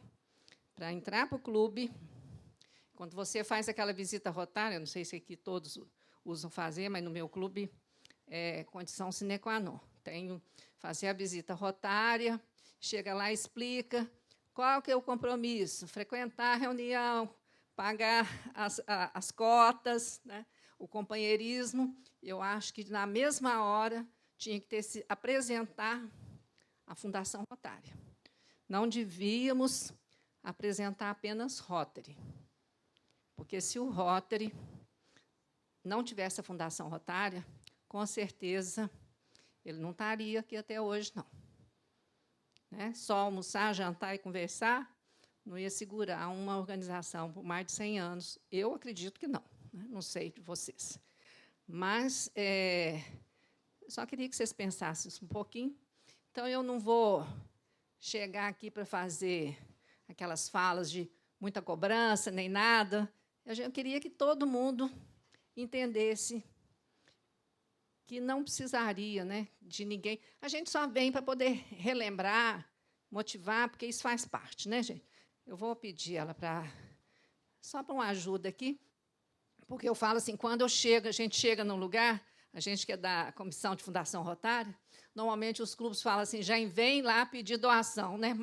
para entrar para o clube, quando você faz aquela visita rotária, não sei se aqui todos usam fazer, mas no meu clube é condição sine qua non. Tenho fazer a visita rotária, chega lá e explica qual que é o compromisso: frequentar a reunião, pagar as cotas, né? O companheirismo. Eu acho que, na mesma hora, tinha que apresentar a Fundação Rotária. Não devíamos apresentar apenas Rotary, porque, se o Rotary não tivesse a Fundação Rotária, com certeza ele não estaria aqui até hoje, não. Né? Só almoçar, jantar e conversar não ia segurar uma organização por mais de 100 anos. Eu acredito que não. Né? Não sei de vocês. Mas só queria que vocês pensassem isso um pouquinho. Então, eu não vou chegar aqui para fazer aquelas falas de muita cobrança, nem nada. Eu queria que todo mundo entendesse que não precisaria, né, de ninguém. A gente só vem para poder relembrar, motivar, porque isso faz parte, né, gente? Eu vou pedir ela só para uma ajuda aqui, porque eu falo assim, quando a gente chega num lugar, a gente que é da Comissão de Fundação Rotária, normalmente os clubes falam assim: já vem lá pedir doação, né?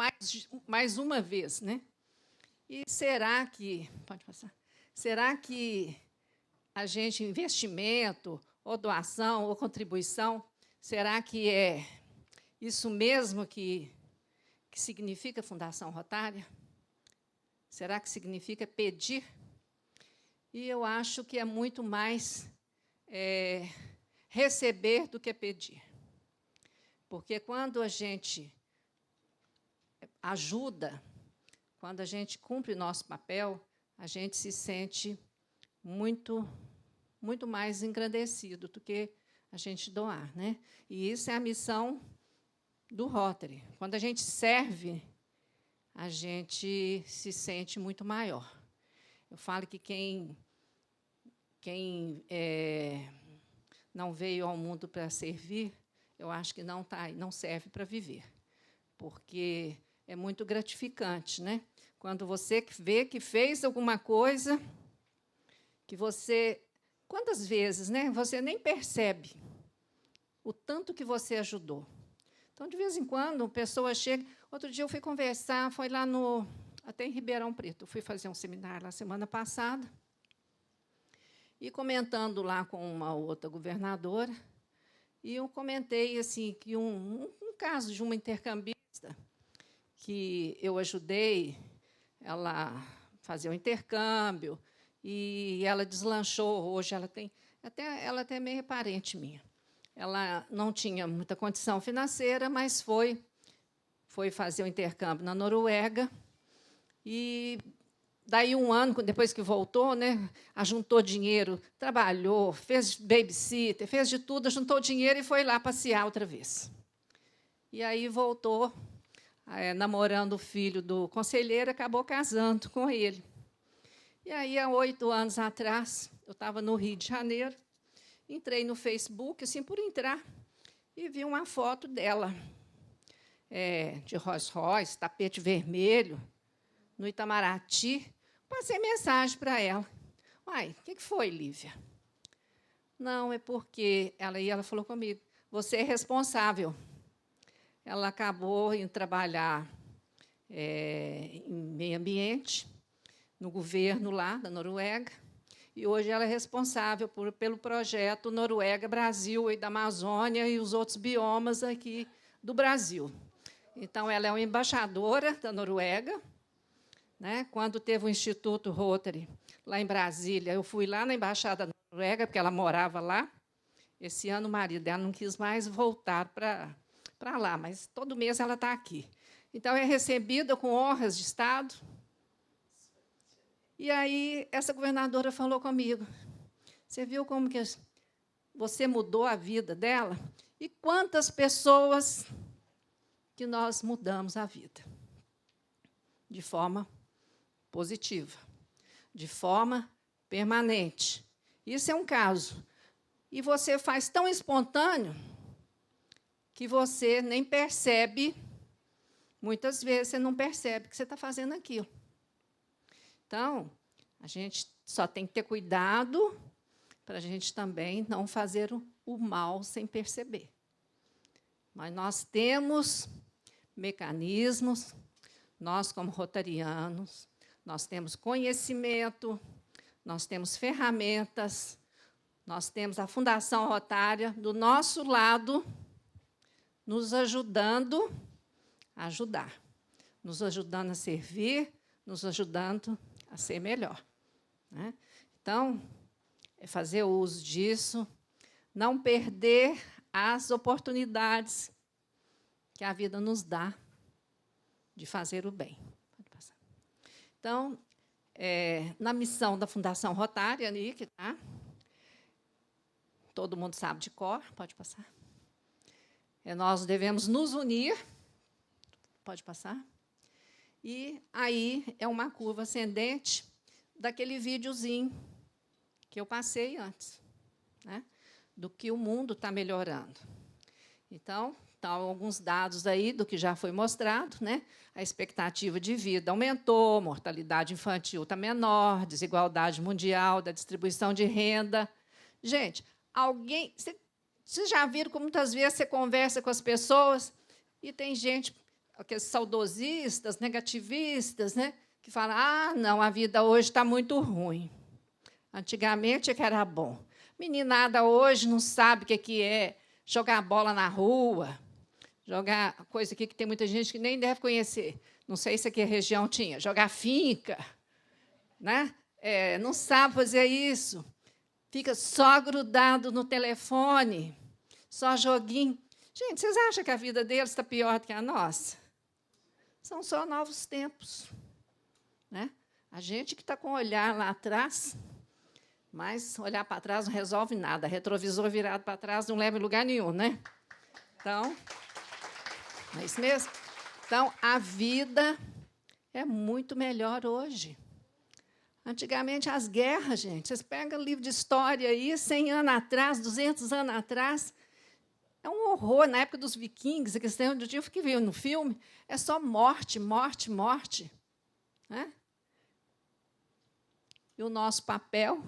Mais uma vez, né? E será que, pode passar? Será que a gente, investimento, ou doação, ou contribuição, será que é isso mesmo que significa Fundação Rotária? Será que significa pedir? E eu acho que é muito mais receber do que pedir. Porque, quando a gente ajuda, quando a gente cumpre nosso papel, a gente se sente muito mais engrandecido do que a gente doar. Né? E isso é a missão do Rotary. Quando a gente serve, a gente se sente muito maior. Eu falo que quem não veio ao mundo para servir, eu acho que não serve para viver, porque é muito gratificante, né? Quando você vê que fez alguma coisa, que você... Quantas vezes, né, você nem percebe o tanto que você ajudou. Então, de vez em quando, a pessoa chega... Outro dia eu fui conversar, foi lá até em Ribeirão Preto. Eu fui fazer um seminário lá semana passada, e comentando lá com uma outra governadora, e eu comentei assim, que um caso de uma intercambista que eu ajudei ela fazer o intercâmbio, e ela deslanchou. Hoje ela até é meio parente minha. Ela não tinha muita condição financeira, mas foi fazer o intercâmbio na Noruega, e daí um ano, depois que voltou, né, ajuntou dinheiro, trabalhou, fez babysitter, fez de tudo, ajuntou dinheiro e foi lá passear outra vez. E aí voltou, namorando o filho do conselheiro, acabou casando com ele. E aí, há 8 anos atrás, eu estava no Rio de Janeiro, entrei no Facebook, assim, por entrar, e vi uma foto dela, de Rolls Royce, tapete vermelho, no Itamaraty. Passei mensagem para ela. Uai, o que foi, Lívia? Não, é porque ela falou comigo, você é responsável. Ela acabou indo trabalhar em meio ambiente, no governo lá da Noruega, e hoje ela é responsável pelo projeto Noruega Brasil e da Amazônia e os outros biomas aqui do Brasil. Então, ela é uma embaixadora da Noruega. Né? Quando teve o Instituto Rotary, lá em Brasília, eu fui lá na Embaixada da Noruega, porque ela morava lá. Esse ano, o marido dela não quis mais voltar para lá, mas todo mês ela está aqui. Então, é recebida com honras de Estado. E aí, essa governadora falou comigo, você viu como que você mudou a vida dela? E quantas pessoas que nós mudamos a vida? De forma positiva, de forma permanente. Isso é um caso. E você faz tão espontâneo que você nem percebe, muitas vezes você não percebe que você está fazendo aquilo. Então, a gente só tem que ter cuidado para a gente também não fazer o mal sem perceber. Mas nós temos mecanismos, nós, como rotarianos, nós temos conhecimento, nós temos ferramentas, nós temos a Fundação Rotária do nosso lado, nos ajudando a ajudar, nos ajudando a servir, nos ajudando a ser melhor. Né? Então, é fazer uso disso, não perder as oportunidades que a vida nos dá de fazer o bem. Pode passar. Então, na missão da Fundação Rotária, ali, que tá, todo mundo sabe de cor, pode passar. Nós devemos nos unir, pode passar. E aí é uma curva ascendente daquele videozinho que eu passei antes, né, do que o mundo está melhorando. Então, estão alguns dados aí do que já foi mostrado, né? A expectativa de vida aumentou, mortalidade infantil está menor, desigualdade mundial da distribuição de renda. Gente, vocês já viram como muitas vezes você conversa com as pessoas e tem gente, aqueles saudosistas, negativistas, né, que falam, não, a vida hoje está muito ruim. Antigamente é que era bom. Meninada hoje não sabe o que é jogar bola na rua, jogar coisa aqui que tem muita gente que nem deve conhecer. Não sei se aqui a região tinha. Jogar finca. Né? Não sabe fazer isso. Fica só grudado no telefone, só joguinho. Gente, vocês acham que a vida deles está pior do que a nossa? São só novos tempos. Né? A gente que está com o olhar lá atrás, mas olhar para trás não resolve nada. Retrovisor virado para trás não leva em lugar nenhum. Né? Então, é isso mesmo? Então, a vida é muito melhor hoje. Antigamente, as guerras, gente, vocês pegam o livro de história aí, 100 anos atrás, 200 anos atrás, é um horror. Na época dos vikings, onde eu fiquei vendo no filme, é só morte, morte, morte. Né? E o nosso papel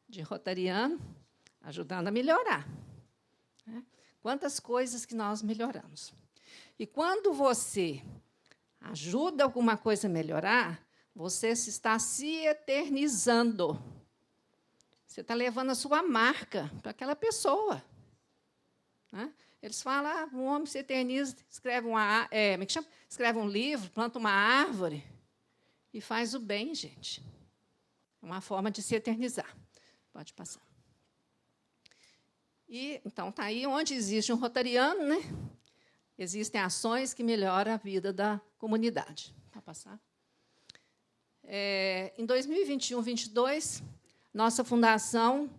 de rotariano, ajudando a melhorar. Né? Quantas coisas que nós melhoramos. E quando você ajuda alguma coisa a melhorar, você está se eternizando. Você está levando a sua marca para aquela pessoa. Né? Eles falam, um homem se eterniza, escreve escreve um livro, planta uma árvore e faz o bem, gente. É uma forma de se eternizar. Pode passar. E, então, está aí onde existe um rotariano, né? Existem ações que melhoram a vida da comunidade. Pode passar. Em 2021, 2022, nossa fundação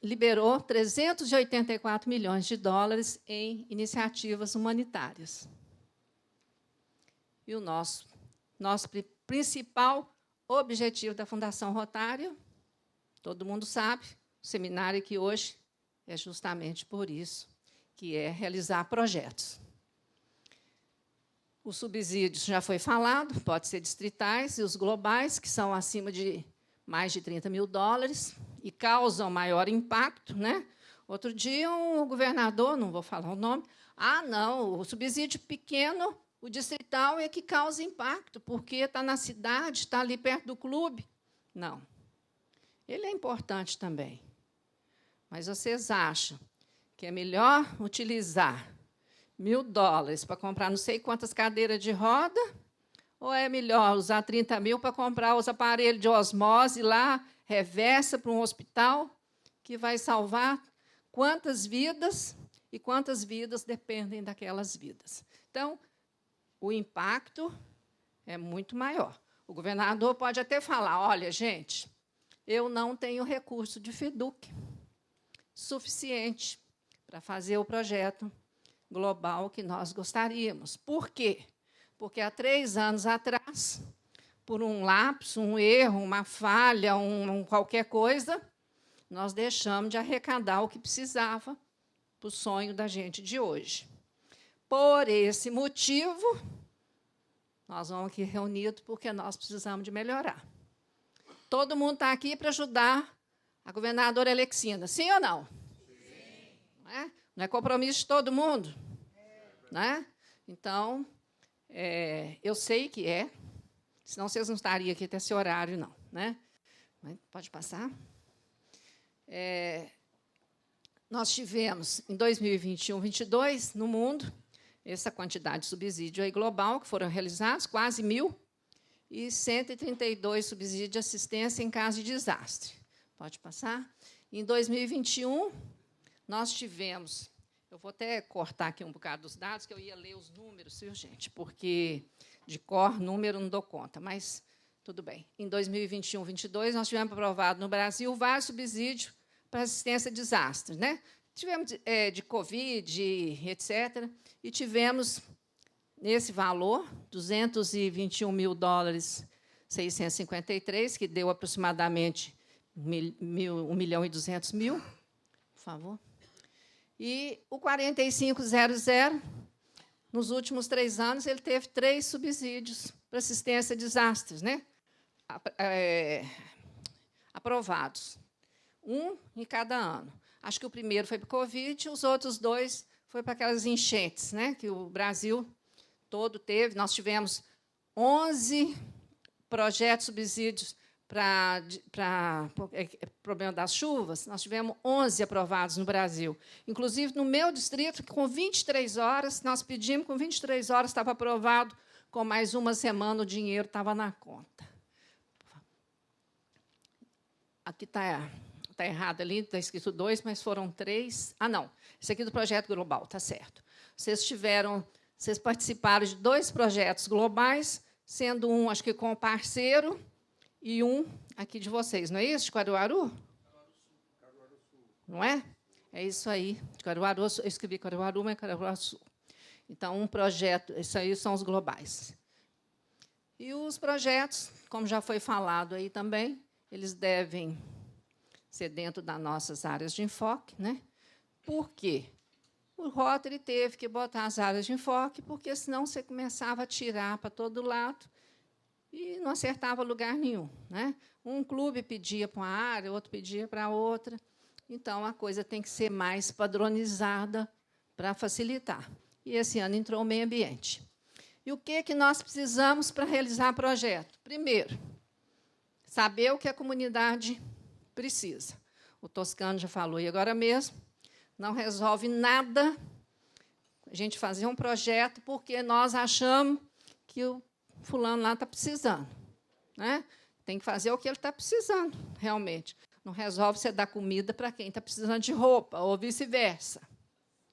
liberou 384 milhões de dólares em iniciativas humanitárias. E o nosso principal objetivo da Fundação Rotária, todo mundo sabe, o seminário aqui hoje é justamente por isso, que é realizar projetos. Os subsídios já foi falado, pode ser distritais e os globais, que são acima de mais de 30 mil dólares e causam maior impacto, né? Outro dia, um governador, não vou falar o nome, não, o subsídio pequeno, o distrital é que causa impacto, porque está na cidade, está ali perto do clube. Não. Ele é importante também. Mas vocês acham que é melhor utilizar $1.000 para comprar não sei quantas cadeiras de roda, ou é melhor usar 30 mil para comprar os aparelhos de osmose lá, reversa para um hospital, que vai salvar quantas vidas, e quantas vidas dependem daquelas vidas? Então, o impacto é muito maior. O governador pode até falar, olha, gente, eu não tenho recurso de FIDUC suficiente para fazer o projeto global que nós gostaríamos. Por quê? Porque há 3 anos atrás, por um lapso, um erro, uma falha, qualquer coisa, nós deixamos de arrecadar o que precisava para o sonho da gente de hoje. Por esse motivo, nós vamos aqui reunidos porque nós precisamos de melhorar. Todo mundo está aqui para ajudar a governadora Alexina, sim ou não? Sim. Não é compromisso de todo mundo? Né? Então, eu sei que é, senão vocês não estariam aqui até esse horário, não. Né? Pode passar? Nós tivemos, em 2021, 2022, no mundo, essa quantidade de subsídio aí global, que foram realizados, quase 1.000, e 132 subsídios de assistência em caso de desastre. Pode passar? Em 2021, nós tivemos... Eu vou até cortar aqui um bocado dos dados, que eu ia ler os números, viu, gente? Porque, de cor, número, não dou conta, mas tudo bem. Em 2021, 2022, nós tivemos aprovado no Brasil vários subsídios para assistência a desastres, né? Tivemos de Covid, etc., e tivemos, nesse valor, $221.653, que deu aproximadamente 1.200.000, por favor. E o 4500, nos últimos 3 anos, ele teve 3 subsídios para assistência a desastres, né? Aprovados. 1 em cada ano. Acho que o primeiro foi para o Covid, os outros 2 foi para aquelas enchentes, né, que o Brasil todo teve. Nós tivemos 11 projetos, subsídios para problema das chuvas, nós tivemos 11 aprovados no Brasil. Inclusive, no meu distrito, com 23 horas, nós pedimos, com 23 horas estava aprovado, com mais uma semana o dinheiro estava na conta. Aqui está errado ali, está escrito 2, mas foram 3. Não, esse aqui é do projeto global, está certo. Vocês participaram de 2 projetos globais, sendo um, acho que com o parceiro, e um aqui de vocês, não é isso? De Caruaru? Caruaru Sul. Não é? É isso aí. De Caruaru, eu escrevi Caruaru, mas é Caruaru Sul. Então, um projeto, isso aí são os globais. E os projetos, como já foi falado aí também, eles devem ser dentro das nossas áreas de enfoque, né? Por quê? O Rotary teve que botar as áreas de enfoque, porque senão você começava a tirar para todo lado e não acertava lugar nenhum, né? Um clube pedia para uma área, outro pedia para outra. Então, a coisa tem que ser mais padronizada para facilitar. E esse ano entrou o meio ambiente. E o que nós precisamos para realizar o projeto? Primeiro, saber o que a comunidade precisa. O Toscano já falou, e agora mesmo, não resolve nada a gente fazer um projeto porque nós achamos que o fulano lá está precisando. Né? Tem que fazer o que ele está precisando, realmente. Não resolve você dar comida para quem está precisando de roupa, ou vice-versa.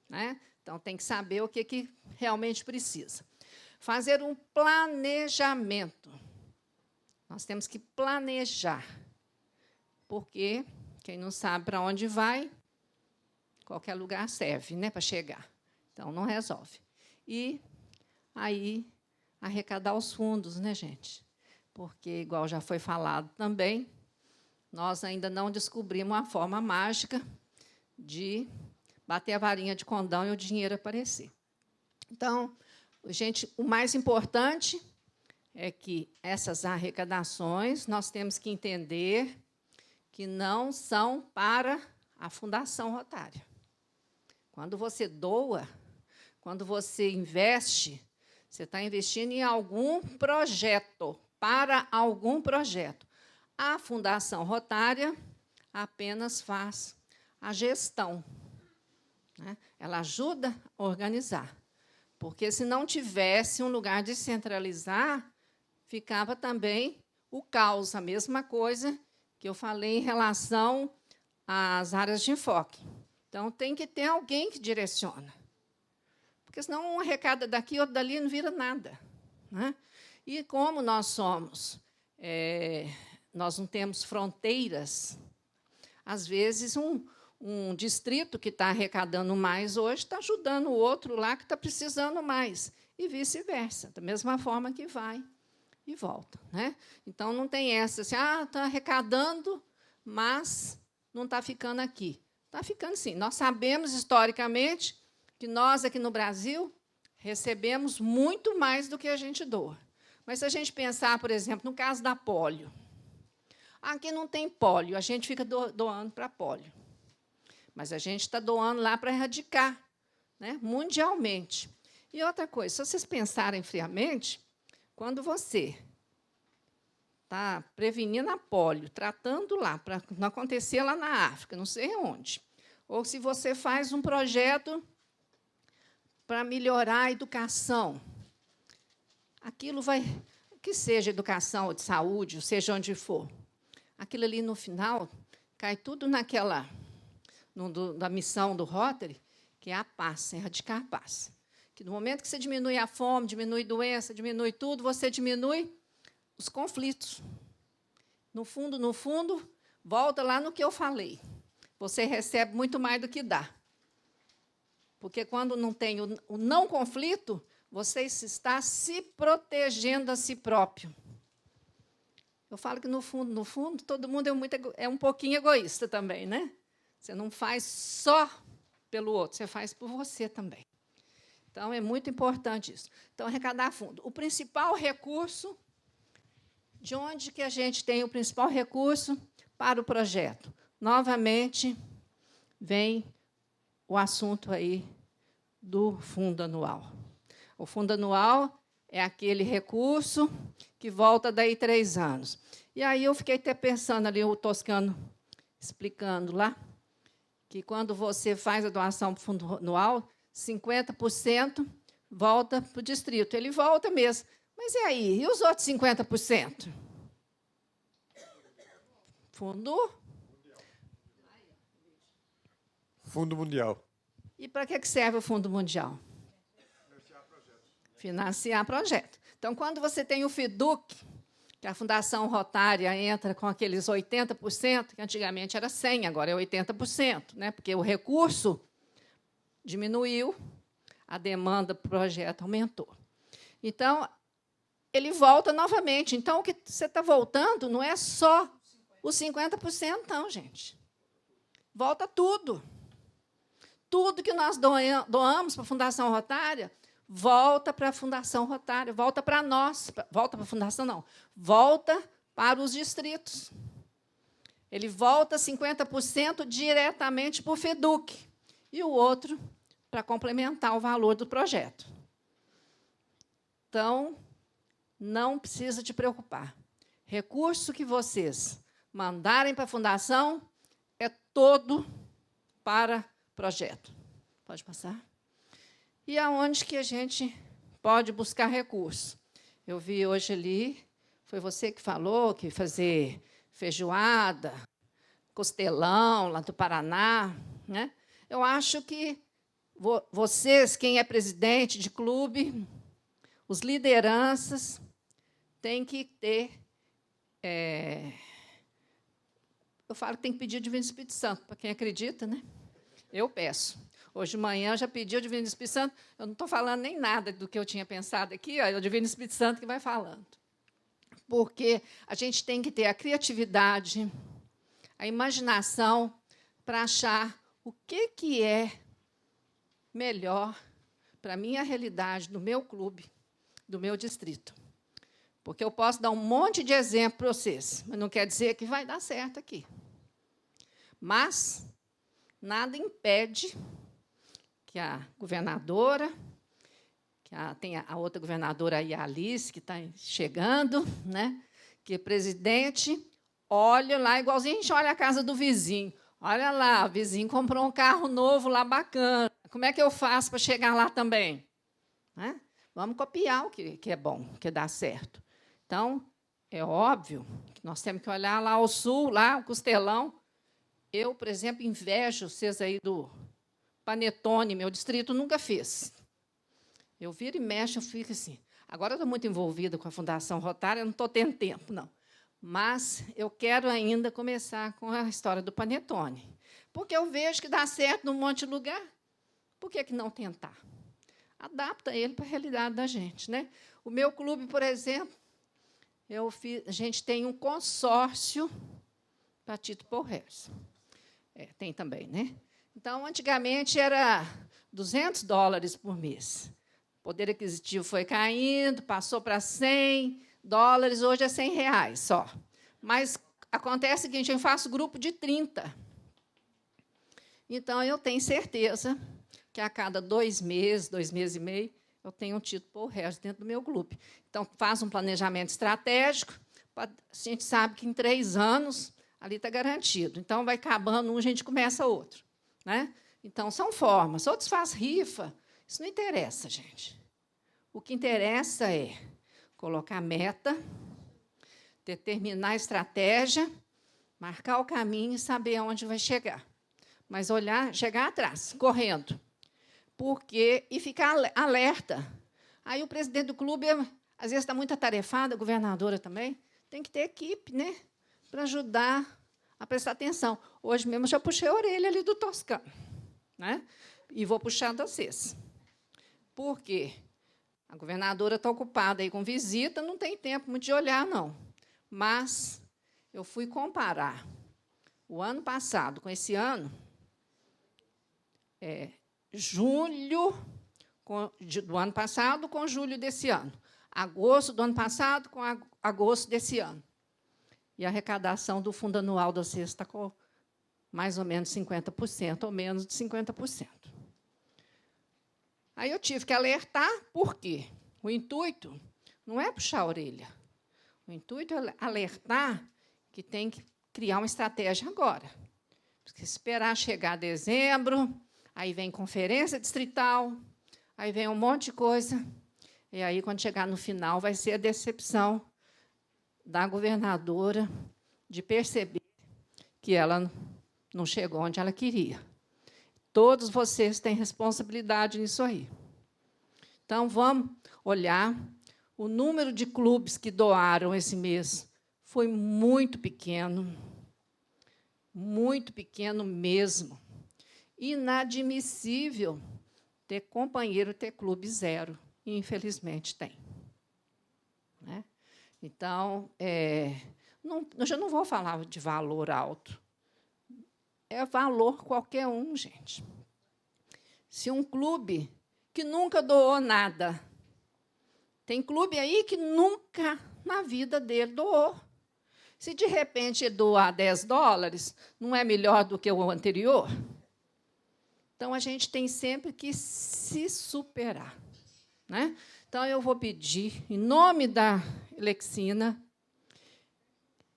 Né? Então, tem que saber o que realmente precisa. Fazer um planejamento. Nós temos que planejar, porque quem não sabe para onde vai, qualquer lugar serve, né, para chegar. Então, não resolve. E aí, arrecadar os fundos, né, gente? Porque, igual já foi falado também, nós ainda não descobrimos a forma mágica de bater a varinha de condão e o dinheiro aparecer. Então, gente, o mais importante é que essas arrecadações nós temos que entender que não são para a Fundação Rotária. Quando você doa, quando você investe, você está investindo em algum projeto, para algum projeto. A Fundação Rotária apenas faz a gestão, né? Ela ajuda a organizar. Porque, se não tivesse um lugar de centralizar, ficava também o caos, a mesma coisa que eu falei em relação às áreas de enfoque. Então, tem que ter alguém que direciona. Porque, senão, um arrecada daqui, outro dali, não vira nada, né? E, como nós somos, nós não temos fronteiras, às vezes, um distrito que está arrecadando mais hoje está ajudando o outro lá que está precisando mais, e vice-versa, da mesma forma que vai e volta, né? Então, não tem essa assim, está arrecadando, mas não está ficando aqui. Está ficando, sim. Nós sabemos, historicamente, que nós, aqui no Brasil, recebemos muito mais do que a gente doa. Mas, se a gente pensar, por exemplo, no caso da pólio, aqui não tem pólio, a gente fica doando para pólio. Mas a gente está doando lá para erradicar, né, mundialmente. E outra coisa, se vocês pensarem friamente, quando você está prevenindo a pólio, tratando lá, para não acontecer lá na África, não sei onde, ou se você faz um projeto para melhorar a educação, aquilo vai, que seja educação ou de saúde, ou seja onde for, aquilo ali, no final, cai tudo naquela... da missão do Rotary, que é a paz, erradicar a paz. Que, no momento que você diminui a fome, diminui doença, diminui tudo, você diminui os conflitos. No fundo, volta lá no que eu falei. Você recebe muito mais do que dá. Porque, quando não tem o não conflito, você está se protegendo a si próprio. Eu falo que, no fundo, todo mundo é um pouquinho egoísta também, né? Você não faz só pelo outro, você faz por você também. Então, é muito importante isso. Então, arrecadar fundo. O principal recurso, de onde que a gente tem o principal recurso para o projeto? Novamente, vem o assunto aí do fundo anual. O fundo anual é aquele recurso que volta daí 3 anos. E aí eu fiquei até pensando ali, o Toscano explicando lá, que, quando você faz a doação para o fundo anual, 50% volta para o distrito. Ele volta mesmo. Mas e aí? E os outros 50%? Fundo Mundial. E para que serve o Fundo Mundial? Financiar projeto. Então, quando você tem o FIDUC, que a Fundação Rotária entra com aqueles 80%, que antigamente era 100%, agora é 80%, né? Porque o recurso diminuiu, a demanda do projeto aumentou. Então, ele volta novamente. Então, o que você está voltando não é só os 50%, não, gente. Volta tudo. Tudo que nós doamos para a Fundação Rotária volta para a Fundação Rotária, volta para nós, volta para a Fundação, não, volta para os distritos. Ele volta 50% diretamente para o FEDUC, e o outro para complementar o valor do projeto. Então, não precisa te preocupar. Recurso que vocês mandarem para a Fundação é todo para projeto. Pode passar? E aonde que a gente pode buscar recurso? Eu vi hoje ali, foi você que falou que fazer feijoada, costelão, lá do Paraná, né? Eu acho que vocês, quem é presidente de clube, os lideranças, têm que ter eu falo que tem que pedir o Divino Espírito Santo, para quem acredita, né? Eu peço. Hoje de manhã eu já pedi o Divino Espírito Santo, eu não estou falando nem nada do que eu tinha pensado aqui, ó, é o Divino Espírito Santo que vai falando. Porque a gente tem que ter a criatividade, a imaginação para achar o que é melhor para a minha realidade, do meu clube, do meu distrito. Porque eu posso dar um monte de exemplo para vocês, mas não quer dizer que vai dar certo aqui. Mas nada impede que a governadora, tem a outra governadora aí, a Alice, que está chegando, né? Que o presidente olha lá, igualzinho a gente olha a casa do vizinho. Olha lá, o vizinho comprou um carro novo lá, bacana. Como é que eu faço para chegar lá também? Né? Vamos copiar o que é bom, o que dá certo. Então, é óbvio que nós temos que olhar lá ao sul, lá, o Costelão. Eu, por exemplo, invejo vocês aí do Panetone, meu distrito nunca fez. Eu viro e mexo, eu fico assim. Agora eu estou muito envolvida com a Fundação Rotária, eu não estou tendo tempo, não. Mas eu quero ainda começar com a história do Panetone. Porque eu vejo que dá certo num monte de lugar. Por que não tentar? Adapta ele para a realidade da gente, né? O meu clube, por exemplo, a gente tem um consórcio para Tito Porres. Tem também, né? Então, antigamente, era $200 por mês. O poder aquisitivo foi caindo, passou para $100, hoje é R$100 só. Mas acontece o seguinte, eu faço grupo de 30. Então, eu tenho certeza que a cada 2 meses, 2 meses e meio, eu tenho um Tito Porres dentro do meu clube. Então, faz um planejamento estratégico, a gente sabe que em 3 anos ali está garantido. Então, vai acabando um, a gente começa outro. Né? Então, são formas. Outros fazem rifa. Isso não interessa, gente. O que interessa é colocar meta, determinar a estratégia, marcar o caminho e saber aonde vai chegar. Mas chegar atrás, correndo. E ficar alerta. Aí o presidente do clube, às vezes, está muito atarefado, a governadora também, tem que ter equipe, né, para ajudar a prestar atenção. Hoje mesmo, já puxei a orelha ali do Toscano, né? E vou puxar de vocês. Por quê? A governadora está ocupada aí com visita, não tem tempo muito de olhar, não. Mas eu fui comparar o ano passado com esse ano, julho do ano passado com julho desse ano, agosto do ano passado com agosto desse ano. E a arrecadação do fundo anual da cesta está com mais ou menos 50%, ou menos de 50%. Aí eu tive que alertar, por quê? O intuito não é puxar a orelha. O intuito é alertar que tem que criar uma estratégia agora. Porque esperar chegar dezembro, aí vem conferência distrital, aí vem um monte de coisa, e aí, quando chegar no final, vai ser a decepção da governadora de perceber que ela não chegou onde ela queria. Todos vocês têm responsabilidade nisso aí. Então, vamos olhar. O número de clubes que doaram esse mês foi muito pequeno mesmo. Inadmissível ter companheiro, ter clube zero. E, infelizmente, tem. Né? Então, eu já não vou falar de valor alto. É valor qualquer um, gente. Se um clube que nunca doou nada, tem clube aí que nunca na vida dele doou. Se, de repente, ele doar $10, não é melhor do que o anterior? Então, a gente tem sempre que se superar. Né? Então, eu vou pedir, em nome da Elexina,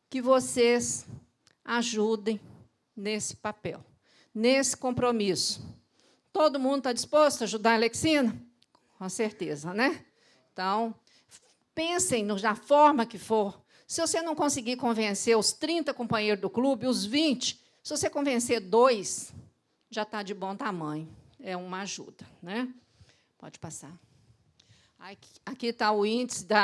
que vocês ajudem nesse papel, nesse compromisso. Todo mundo está disposto a ajudar a Elexina? Com certeza, né? Então, pensem da forma que for. Se você não conseguir convencer os 30 companheiros do clube, os 20, se você convencer 2, já está de bom tamanho. É uma ajuda. Né? Pode passar. Aqui está o índice de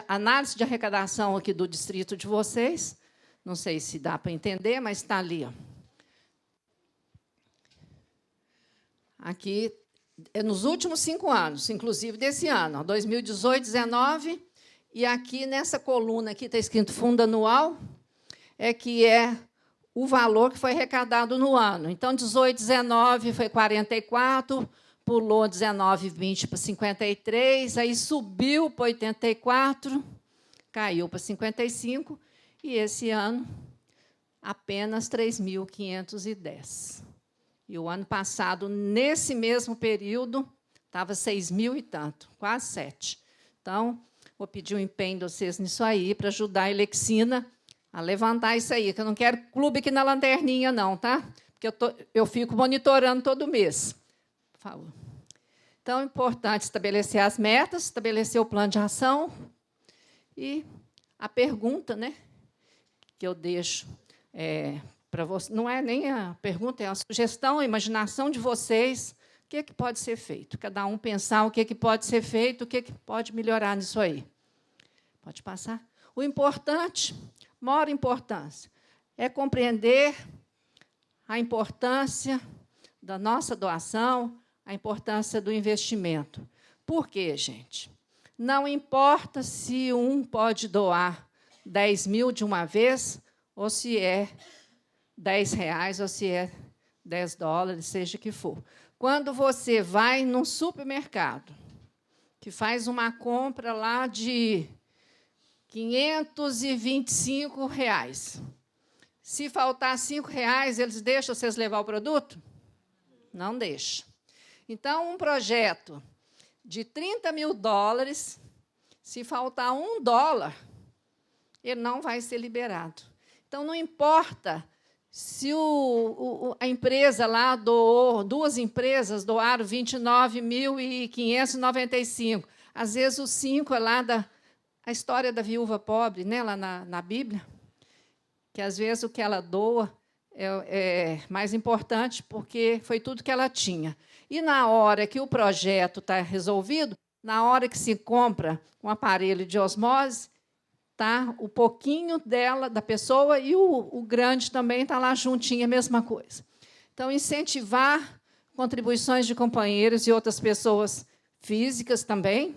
análise de arrecadação aqui do distrito de vocês. Não sei se dá para entender, mas está ali. Ó. Aqui, nos últimos 5 anos, inclusive desse ano, 2018, 2019, e aqui nessa coluna aqui está escrito fundo anual, que é o valor que foi arrecadado no ano. Então, 18, 19 foi 44, pulou 19, 20 para 53, aí subiu para 84, caiu para 55, e esse ano apenas 3.510. E o ano passado, nesse mesmo período, estava 6.000 e tanto, quase 7. Então, vou pedir o empenho de vocês nisso aí, para ajudar a Elexina a levantar isso aí, que eu não quero clube aqui na lanterninha, não, tá? Porque eu fico monitorando todo mês. Por favor. Então, é importante estabelecer as metas, estabelecer o plano de ação. E a pergunta, né, que eu deixo para você, não é nem a pergunta, é a sugestão, a imaginação de vocês, o que pode ser feito. Cada um pensar o que pode ser feito, o que pode melhorar nisso aí. Pode passar? O importante, maior importância, é compreender a importância da nossa doação, a importância do investimento. Por quê, gente? Não importa se um pode doar 10 mil de uma vez, ou se é 10 reais, ou se é 10 dólares, seja o que for. Quando você vai num supermercado, que faz uma compra lá de R$525, se faltar R$5, eles deixam vocês levar o produto? Não deixam. Então, um projeto de $30 mil, se faltar $1, ele não vai ser liberado. Então, não importa se a empresa lá doou, 2 empresas doaram 29.595. Às vezes, os 5 é lá a história da viúva pobre, né, lá na Bíblia, que, às vezes, o que ela doa é mais importante, porque foi tudo que ela tinha. E, na hora que o projeto está resolvido, na hora que se compra um aparelho de osmose, tá o pouquinho dela, da pessoa, e o grande também está lá juntinho, a mesma coisa. Então, incentivar contribuições de companheiros e outras pessoas físicas também,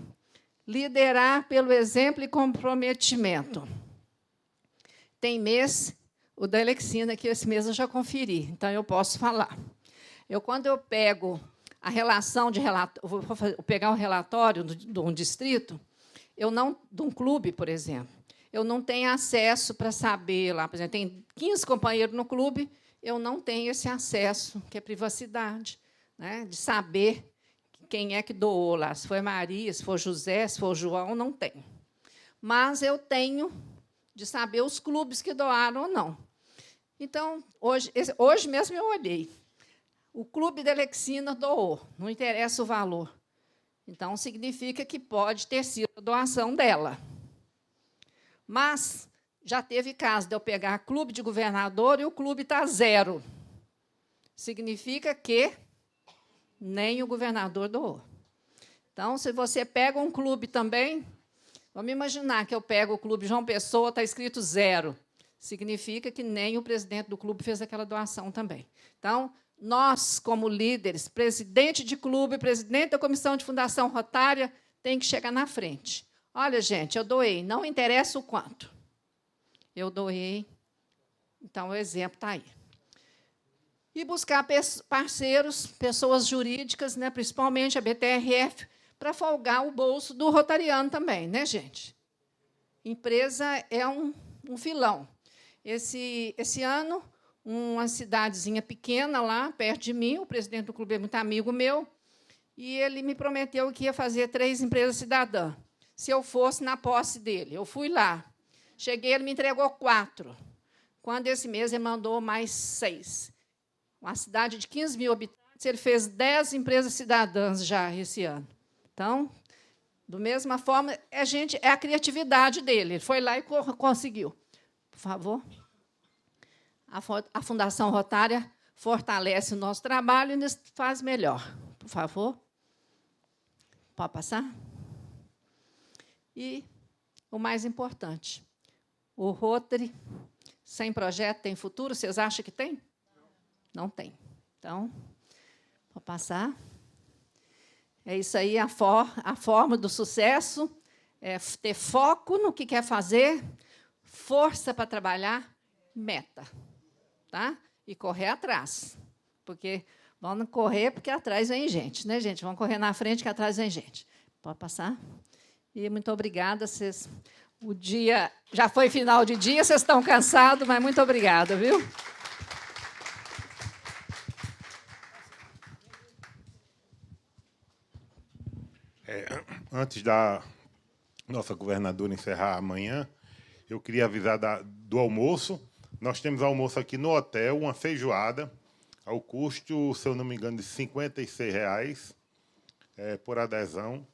liderar pelo exemplo e comprometimento. Tem mês, o da Elexina, que esse mês eu já conferi, então eu posso falar. Quando eu pego a relação de vou pegar um relatório de um distrito, de um clube, por exemplo, eu não tenho acesso para saber lá, por exemplo, tem 15 companheiros no clube, eu não tenho esse acesso, que é privacidade, né, de saber quem é que doou lá, se foi Maria, se foi José, se foi João, não tenho. Mas eu tenho de saber os clubes que doaram ou não. Então, hoje mesmo eu olhei. O Clube da Elexina doou, não interessa o valor. Então, significa que pode ter sido a doação dela. Mas já teve caso de eu pegar clube de governador e o clube está 0. Significa que nem o governador doou. Então, se você pega um clube também, vamos imaginar que eu pego o clube João Pessoa, está escrito 0. Significa que nem o presidente do clube fez aquela doação também. Então, nós, como líderes, presidente de clube, presidente da comissão de fundação rotária, tem que chegar na frente. Olha, gente, eu doei, não interessa o quanto. Eu doei, então o exemplo está aí. E buscar parceiros, pessoas jurídicas, né, principalmente a BTRF, para folgar o bolso do rotariano também, né, gente? Empresa é um filão. Esse ano, uma cidadezinha pequena lá, perto de mim, o presidente do clube é muito amigo meu, e ele me prometeu que ia fazer 3 empresas cidadãs, se eu fosse na posse dele. Eu fui lá. Cheguei, ele me entregou 4. Quando esse mês ele mandou mais 6. Uma cidade de 15 mil habitantes, ele fez 10 empresas cidadãs já esse ano. Então, da mesma forma, é a criatividade dele. Ele foi lá e conseguiu. Por favor. A Fundação Rotária fortalece o nosso trabalho e nos faz melhor. Por favor. Pode passar? E o mais importante, o Rotary, sem projeto, tem futuro? Vocês acham que tem? Não tem. Então, vou passar. É isso aí, a forma do sucesso é ter foco no que quer fazer, força para trabalhar, meta. Tá? E correr atrás. Porque vamos correr porque atrás vem gente, né, gente? Vamos correr na frente que atrás vem gente. Pode passar? E muito obrigada. O dia já foi final de dia, vocês estão cansados, mas muito obrigada, viu? Antes da nossa governadora encerrar amanhã, eu queria avisar do almoço. Nós temos almoço aqui no hotel, uma feijoada, ao custo, se eu não me engano, de R$ 56 por adesão.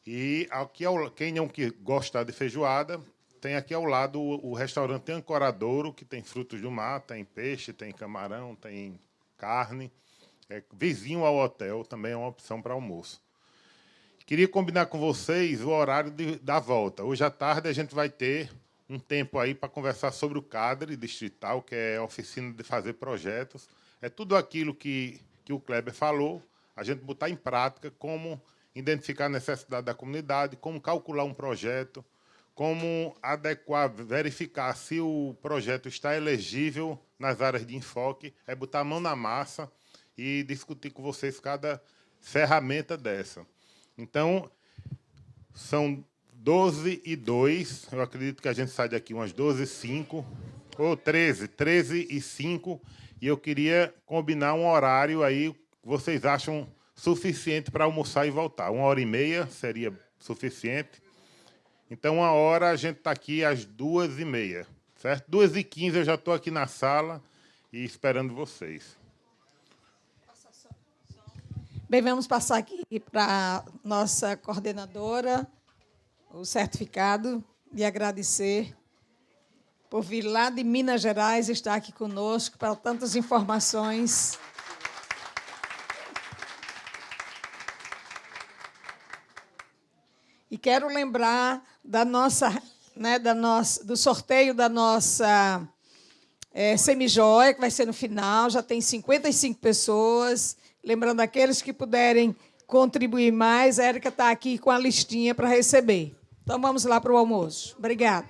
E aqui, quem não gostar de feijoada, tem aqui ao lado o restaurante Ancoradouro, que tem frutos do mar, tem peixe, tem camarão, tem carne. Vizinho ao hotel, também é uma opção para almoço. Queria combinar com vocês o horário da volta. Hoje à tarde a gente vai ter um tempo aí para conversar sobre o CADRE distrital, que é a oficina de fazer projetos. É tudo aquilo que o Kleber falou, a gente botar em prática como identificar a necessidade da comunidade, como calcular um projeto, como adequar, verificar se o projeto está elegível nas áreas de enfoque, é botar a mão na massa e discutir com vocês cada ferramenta dessa. Então, são 12h02, eu acredito que a gente sai daqui umas 12h05, ou 13h05, e eu queria combinar um horário aí que vocês acham suficiente para almoçar e voltar. 1h30 seria suficiente. Então, 1h a gente está aqui às 2h30, certo? 2h15 eu já estou aqui na sala e esperando vocês. Bem, vamos passar aqui para a nossa coordenadora o certificado e agradecer por vir lá de Minas Gerais, estar aqui conosco para tantas informações. E quero lembrar do sorteio da nossa semijoia, que vai ser no final, já tem 55 pessoas. Lembrando aqueles que puderem contribuir mais, a Érica está aqui com a listinha para receber. Então, vamos lá para o almoço. Obrigada.